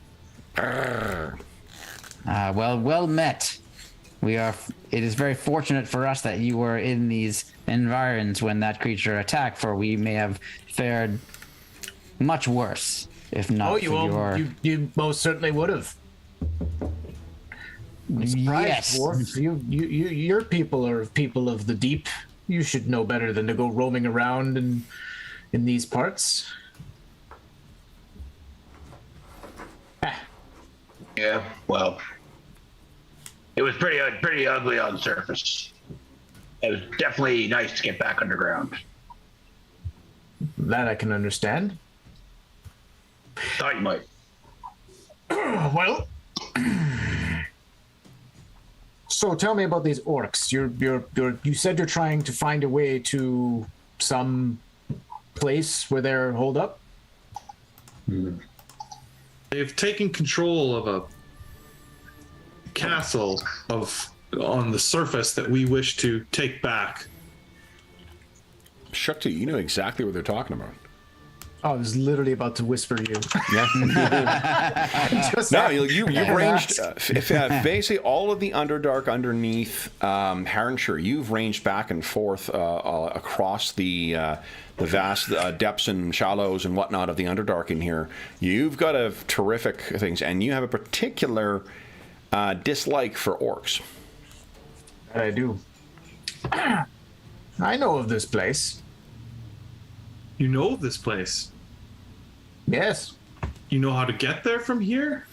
Well met. It is very fortunate for us that you were in these environs when that creature attacked, for we may have fared much worse if not you most certainly would have. Yes. Dwarf. Your people are people of the deep. You should know better than to go roaming around in these parts. Yeah, well, it was pretty ugly on the surface. It was definitely nice to get back underground. That I can understand. Thought you might. Well, so tell me about these orcs. You said you're trying to find a way to some place where they're holed up. They've taken control of a castle on the surface that we wish to take back. Shuk2, you know exactly what they're talking about. I was literally about to whisper you. Yeah. Just No, that- you've ranged basically all of the Underdark underneath Haranshire. You've ranged back and forth across the vast depths and shallows and whatnot of the Underdark in here. You've got a terrific things, and you have a particular dislike for orcs. That I do. I know of this place. You know this place. Yes. You know how to get there from here?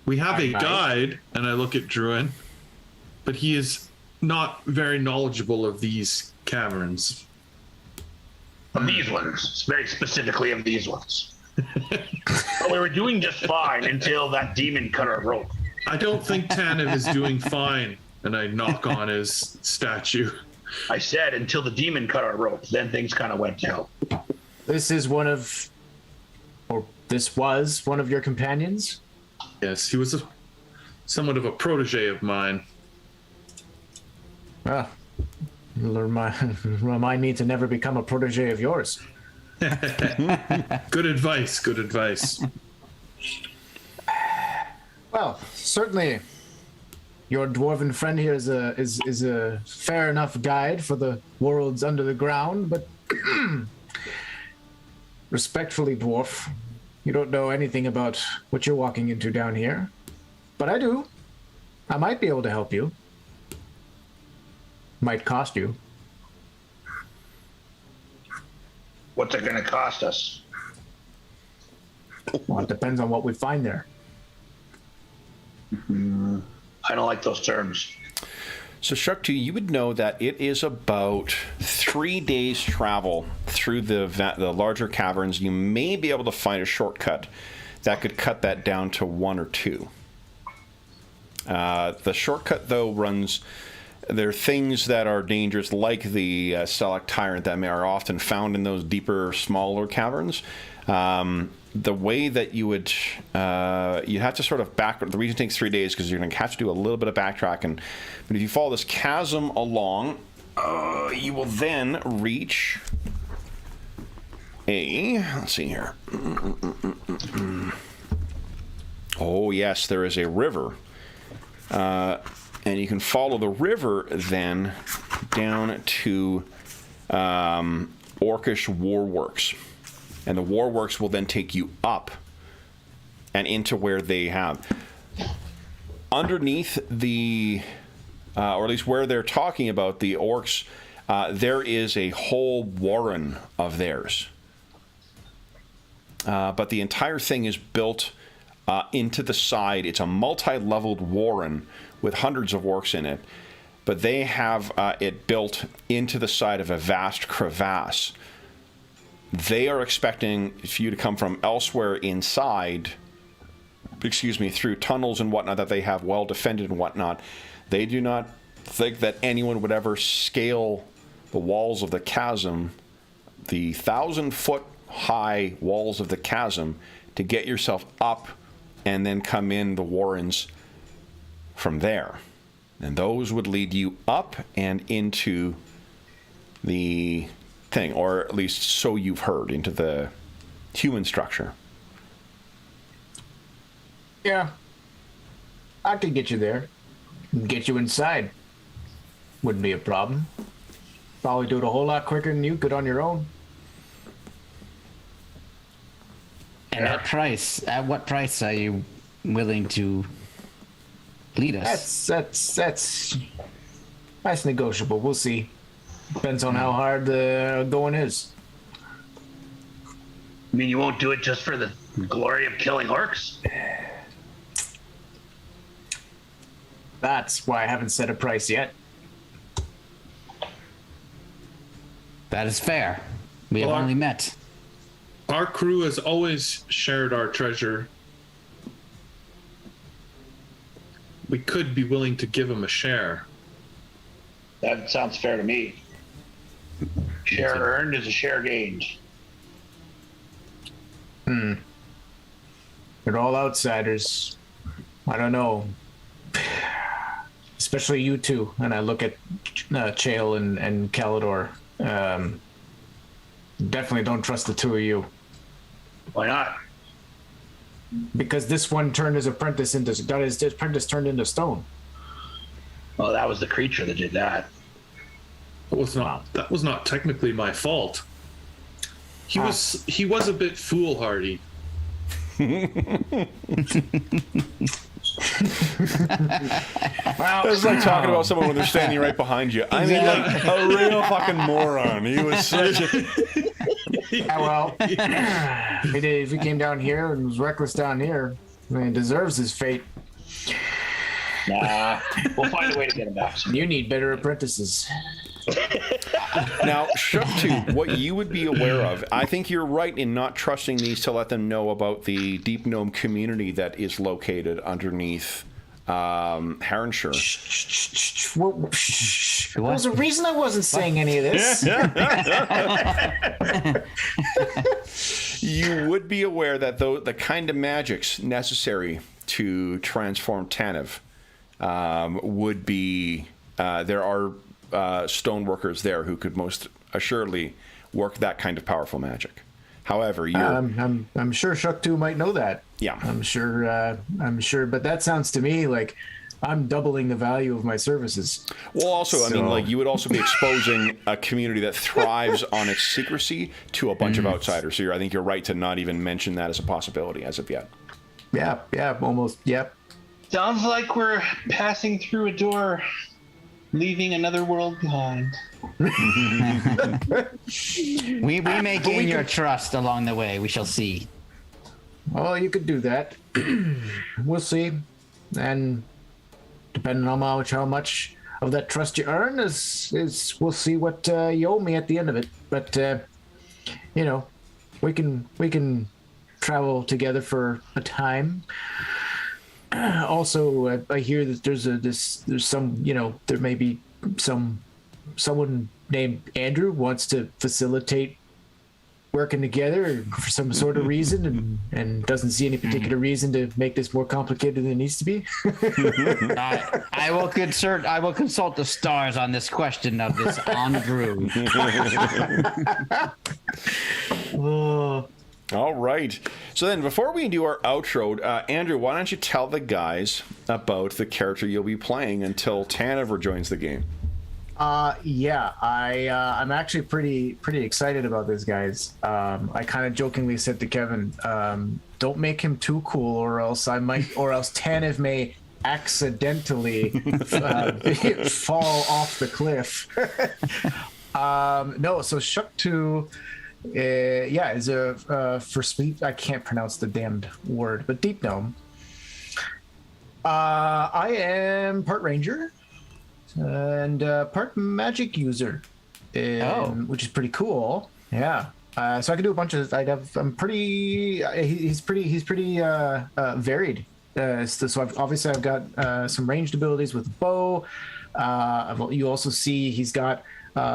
We have a might. guide, and I look at Druin, but he is not very knowledgeable of these caverns. Of these ones, very specifically of these ones. But we were doing just fine until that demon cut our rope. I don't think Tanev is doing fine, and I knock on his statue. I said until the demon cut our rope, then things kind of went down. This is this was one of your companions? Yes, he was somewhat of a protege of mine. Ah, remind me to never become a protege of yours. Good advice, good advice. Well, certainly your dwarven friend here is a fair enough guide for the worlds under the ground, but respectfully, dwarf, you don't know anything about what you're walking into down here. But I do. I might be able to help you. Might cost you. What's it going to cost us? Well, it depends on what we find there. I don't like those terms. So, Shuktu, you would know that it is about 3 days' travel through the larger caverns. You may be able to find a shortcut that could cut that down to 1 or 2. The shortcut, though, runs... There are things that are dangerous, like the Select Tyrant, that are often found in those deeper, smaller caverns. The way that you would... you have to sort of back... The reason it takes 3 days because you're going to have to do a little bit of backtracking. But if you follow this chasm along, you will then reach a... Let's see here. Oh, yes, there is a river. And you can follow the river then down to Orcish Warworks. And the Warworks will then take you up and into where they have. Underneath the, or at least where they're talking about the orcs, there is a whole warren of theirs. But the entire thing is built into the side. It's a multi-leveled warren with hundreds of orcs in it, but they have it built into the side of a vast crevasse. They are expecting for you to come from elsewhere inside, through tunnels and whatnot that they have well defended and whatnot. They do not think that anyone would ever scale the walls of the chasm, the 1,000-foot high walls of the chasm, to get yourself up and then come in the warrens from there. And those would lead you up and into the thing, or at least so you've heard, into the human structure. Yeah. I could get you there. Get you inside. Wouldn't be a problem. Probably do it a whole lot quicker than you could on your own. And at what price are you willing to lead us? That's negotiable. We'll see. Depends on how hard the going is. I mean, you won't do it just for the glory of killing orcs? That's why I haven't set a price yet. That is fair. We have Well, only met. Our crew has always shared our treasure. We could be willing to give him a share. That sounds fair to me. Share earned is a share gained. They're all outsiders. I don't know. Especially you two. And I look at Chael and Calidor. definitely don't trust the two of you. Why not? Because this one turned his apprentice into turned into stone. Well, that was the creature that did that. That was not technically my fault. He was a bit foolhardy. Well, it's like talking about someone when they're standing right behind you. I mean, like a real fucking moron. He was such a. Yeah, well, if he came down here and was reckless down here, I mean, he deserves his fate. Nah, we'll find a way to get him back. You need better apprentices. Now, Shuk2, what you would be aware of, I think you're right in not trusting these to let them know about the Deep Gnome community that is located underneath Heronshire. There's a reason I wasn't saying any of this. You would be aware that the kind of magics necessary to transform Tanev would be there are stoneworkers there who could most assuredly work that kind of powerful magic. However, I'm sure Shuk2 might know that. Yeah, I'm sure, but that sounds to me like I'm doubling the value of my services. Well, also, I mean, like you would also be exposing a community that thrives on its secrecy to a bunch of outsiders. So I think you're right to not even mention that as a possibility as of yet. Yeah, almost. Yep. Sounds like we're passing through a door, leaving another world behind. We may gain your trust along the way. We shall see. Well, you could do that. We'll see. And depending on how much of that trust you earn, is we'll see what you owe me at the end of it. But we can travel together for a time. Also, I hear that there's some, there may be someone named Andrew wants to facilitate working together for some sort of reason and doesn't see any particular reason to make this more complicated than it needs to be. I will consult the stars on this question of this Andrew. All right. So then, before we do our outro, Andrew, why don't you tell the guys about the character you'll be playing until Tanev joins the game? I'm actually pretty excited about this, guys. I kind of jokingly said to Kevin, don't make him too cool, or else Tanev may accidentally fall off the cliff. No, so Shuk2, is a for sleep. I can't pronounce the damned word, but Deep Gnome. I am part ranger and part magic user, which is pretty cool. Yeah. So I can do a bunch of. I'm pretty. He's pretty varied. So I've got some ranged abilities with bow. You also see he's got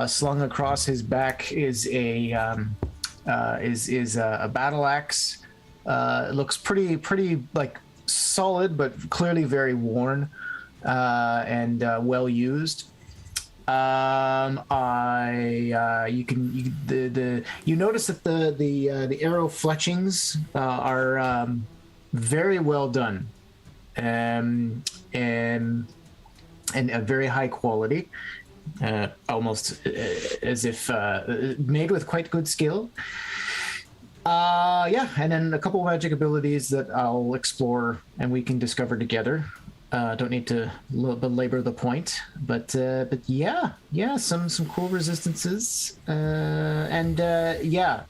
slung across his back is a battle axe. It looks pretty like solid, but clearly very worn and well used. You notice that the arrow fletchings are very well done, and a very high quality, almost as if made with quite good skill. And then a couple of magic abilities that I'll explore and we can discover together. Don't need to belabor the point, but some cool resistances,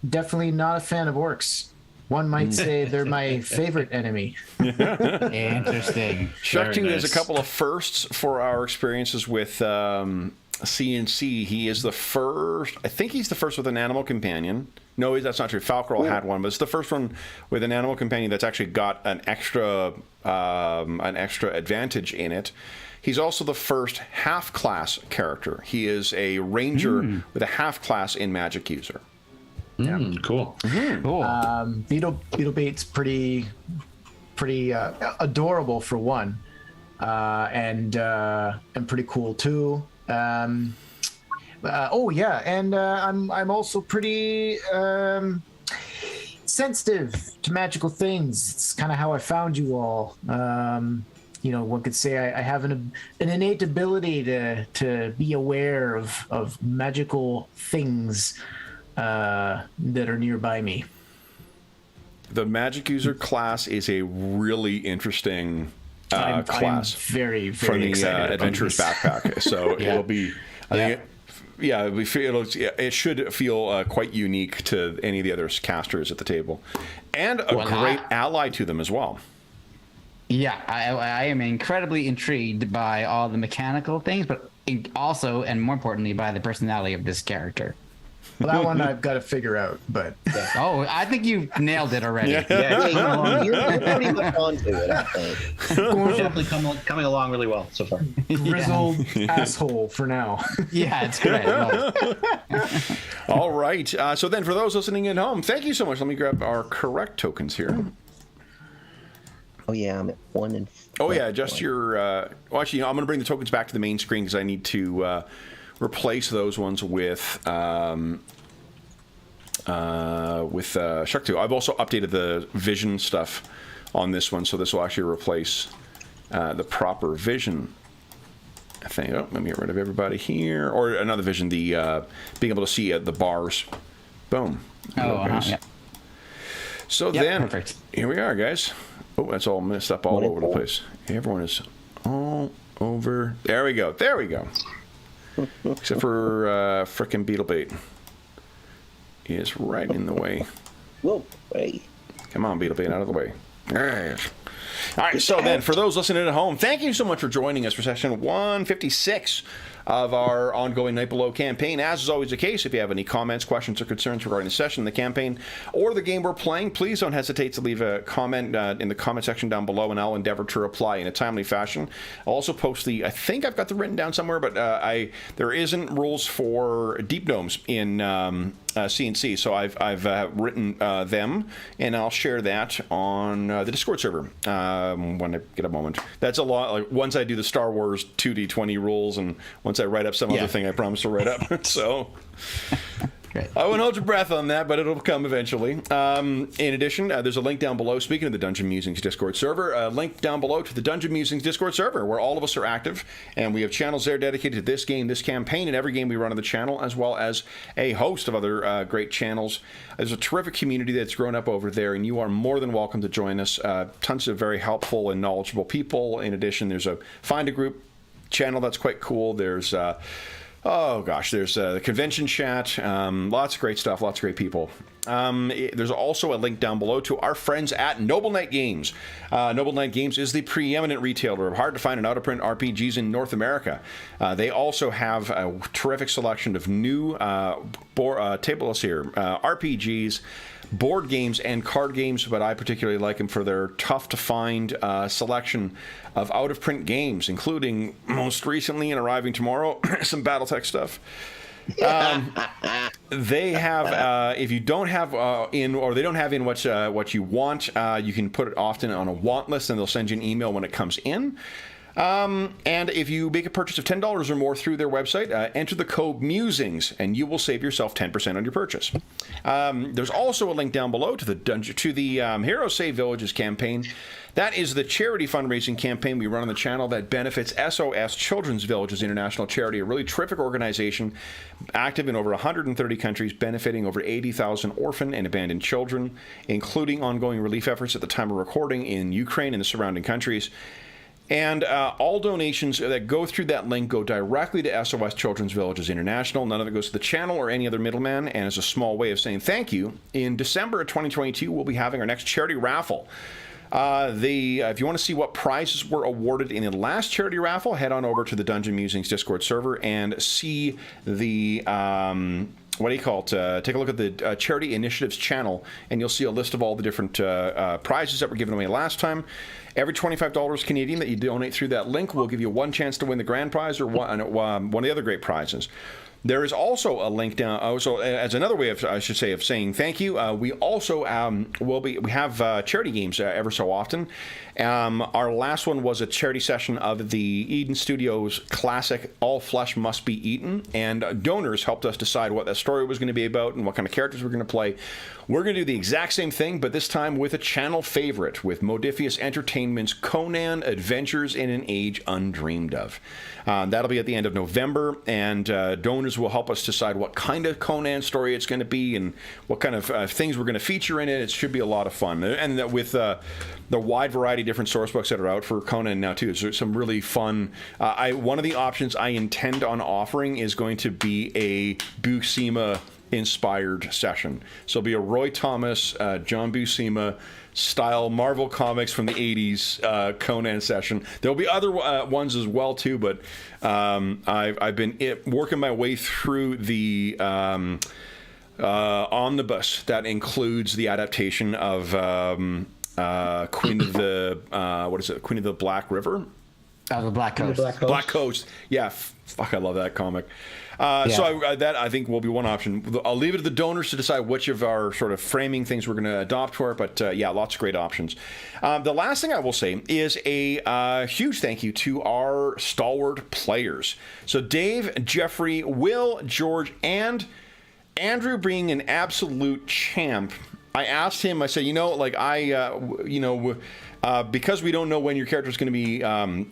definitely not a fan of orcs. One might say they're my favorite enemy. Interesting. Shuk2 has a couple of firsts for our experiences with CNC. He is the first. I think he's the first with an animal companion. No, that's not true. Falcarol had one, but it's the first one with an animal companion that's actually got an extra advantage in it. He's also the first half-class character. He is a ranger with a half-class in magic user. Cool. Cool. Beetle Bait's pretty adorable for one, and pretty cool too. Oh yeah, and I'm also pretty sensitive to magical things. It's kind of how I found you all. One could say I have an innate ability to be aware of magical things that are nearby me. The magic user class is a really interesting class. I'm very, very from the excited Adventurer's Backpack. So it'll be, it should feel quite unique to any of the other casters at the table, and a great ally to them as well. Yeah, I am incredibly intrigued by all the mechanical things, but also, and more importantly, by the personality of this character. Well, that one I've got to figure out, but... Oh, I think you nailed it already. Yeah, you're pretty much onto it, I think. Definitely coming along really well so far. Grizzled asshole for now. Yeah, it's great. All right. So then for those listening at home, thank you so much. Let me grab our correct tokens here. Oh, yeah, I'm at 1 and 4. Oh, yeah, just your... well, actually, I'm going to bring the tokens back to the main screen because I need to replace those ones with Shuk2. I've also updated the vision stuff on this one, so this will actually replace the proper vision thing. Oh, let me get rid of everybody here. Or another vision, the being able to see the bars. Boom. Yeah. So then, perfect. Here we are, guys. Oh, that's all messed up all over the place. Everyone is all over. There we go. There we go. Except for frickin' Beetlebait. He is right in the way. Whoa, hey. Come on, Beetlebait, out of the way. Yes. All right, so then, for those listening at home, thank you so much for joining us for session 156 of our ongoing Night Below campaign. As is always the case, if you have any comments, questions, or concerns regarding the session, the campaign, or the game we're playing, please don't hesitate to leave a comment in the comment section down below, and I'll endeavor to reply in a timely fashion. I'll also post I think I've got them written down somewhere, but there isn't rules for deep gnomes in C&C, so I've written them, and I'll share that on the Discord server when I get a moment. That's a lot. Like, once I do the Star Wars 2D20 rules, and once I write up some other thing I promised to write up. So Great. I won't hold your breath on that, but it'll come eventually. In addition, there's a link down below, speaking of the Dungeon Musings Discord server, a link down below to the Dungeon Musings Discord server, where all of us are active, and we have channels there dedicated to this game, this campaign, and every game we run on the channel, as well as a host of other great channels. There's a terrific community that's grown up over there, and you are more than welcome to join us. Tons of very helpful and knowledgeable people. In addition, there's a Find a Group channel that's quite cool. There's there's the convention chat, lots of great stuff, lots of great people. There's also a link down below to our friends at Noble Knight Games. Noble Knight Games is the preeminent retailer of hard-to-find and out-of-print RPGs in North America. They also have a terrific selection of new tables here, RPGs, board games, and card games, but I particularly like them for their tough-to-find selection of out-of-print games, including, most recently and arriving tomorrow, some BattleTech stuff. They have, if you don't have they don't have in what you want, you can put it often on a want list, and they'll send you an email when it comes in. And if you make a purchase of $10 or more through their website, enter the code MUSINGS, and you will save yourself 10% on your purchase. There's also a link down below to the Hero Save Villages campaign. That is the charity fundraising campaign we run on the channel that benefits SOS Children's Villages International Charity, a really terrific organization active in over 130 countries, benefiting over 80,000 orphan and abandoned children, including ongoing relief efforts at the time of recording in Ukraine and the surrounding countries. And all donations that go through that link go directly to SOS Children's Villages International. None of it goes to the channel or any other middleman. And as a small way of saying thank you, in December of 2022, we'll be having our next charity raffle. If you want to see what prizes were awarded in the last charity raffle, head on over to the Dungeon Musings Discord server and see the... take a look at the Charity Initiatives channel, and you'll see a list of all the different prizes that were given away last time. Every $25 Canadian that you donate through that link will give you one chance to win the grand prize or one of the other great prizes. There is also a link down. Also, as another way of, I should say, of saying thank you, we also we have charity games ever so often. Our last one was a charity session of the Eden Studios classic All Flesh Must Be Eaten, and donors helped us decide what that story was going to be about and what kind of characters we're going to play. We're going to do the exact same thing, but this time with a channel favorite, with Modifius Entertainment's Conan Adventures in an Age Undreamed Of. That'll be at the end of November, and donors will help us decide what kind of Conan story it's going to be and what kind of things we're going to feature in it. It should be a lot of fun. And with the wide variety of different source books that are out for Conan now, too, there's some really fun... one of the options I intend on offering is going to be a Buscema inspired session. So it'll be a Roy Thomas, John Buscema style Marvel Comics from the 80s Conan session. There'll be other ones as well too, but I've been working my way through the omnibus that includes the adaptation of Queen of the Queen of the Black River. The Black Coast. Black Coast. Yeah, fuck, I love that comic. So that I think will be one option. I'll leave it to the donors to decide which of our sort of framing things we're going to adopt for it. But yeah, lots of great options. The last thing I will say is a huge thank you to our stalwart players. So Dave, Jeffrey, Will, George, and Andrew being an absolute champ. I asked him, I said, because we don't know when your character is going to be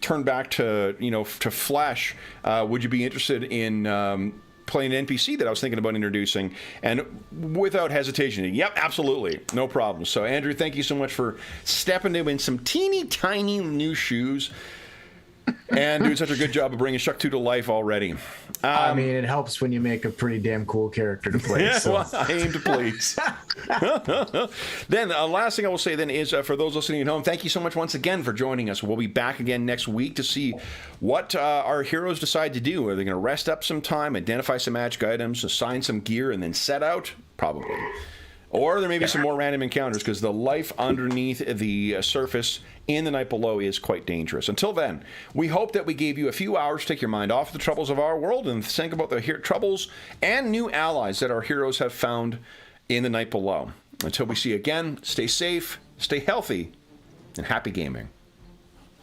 turned back to flesh, would you be interested in playing an NPC that I was thinking about introducing? And without hesitation, yep, absolutely, no problem. So Andrew, thank you so much for stepping in some teeny tiny new shoes and doing such a good job of bringing Shuck-2 to life already. I mean, it helps when you make a pretty damn cool character to play. Yeah, so. well, I aim to please. Then, last thing I will say then is for those listening at home, thank you so much once again for joining us. We'll be back again next week to see what our heroes decide to do. Are they going to rest up some time, identify some magic items, assign some gear, and then set out? Probably. Or there may be some more random encounters, because the life underneath the surface in the night below is quite dangerous. Until then, we hope that we gave you a few hours to take your mind off the troubles of our world and think about the troubles and new allies that our heroes have found in the night below. Until we see you again, stay safe, stay healthy, and happy gaming.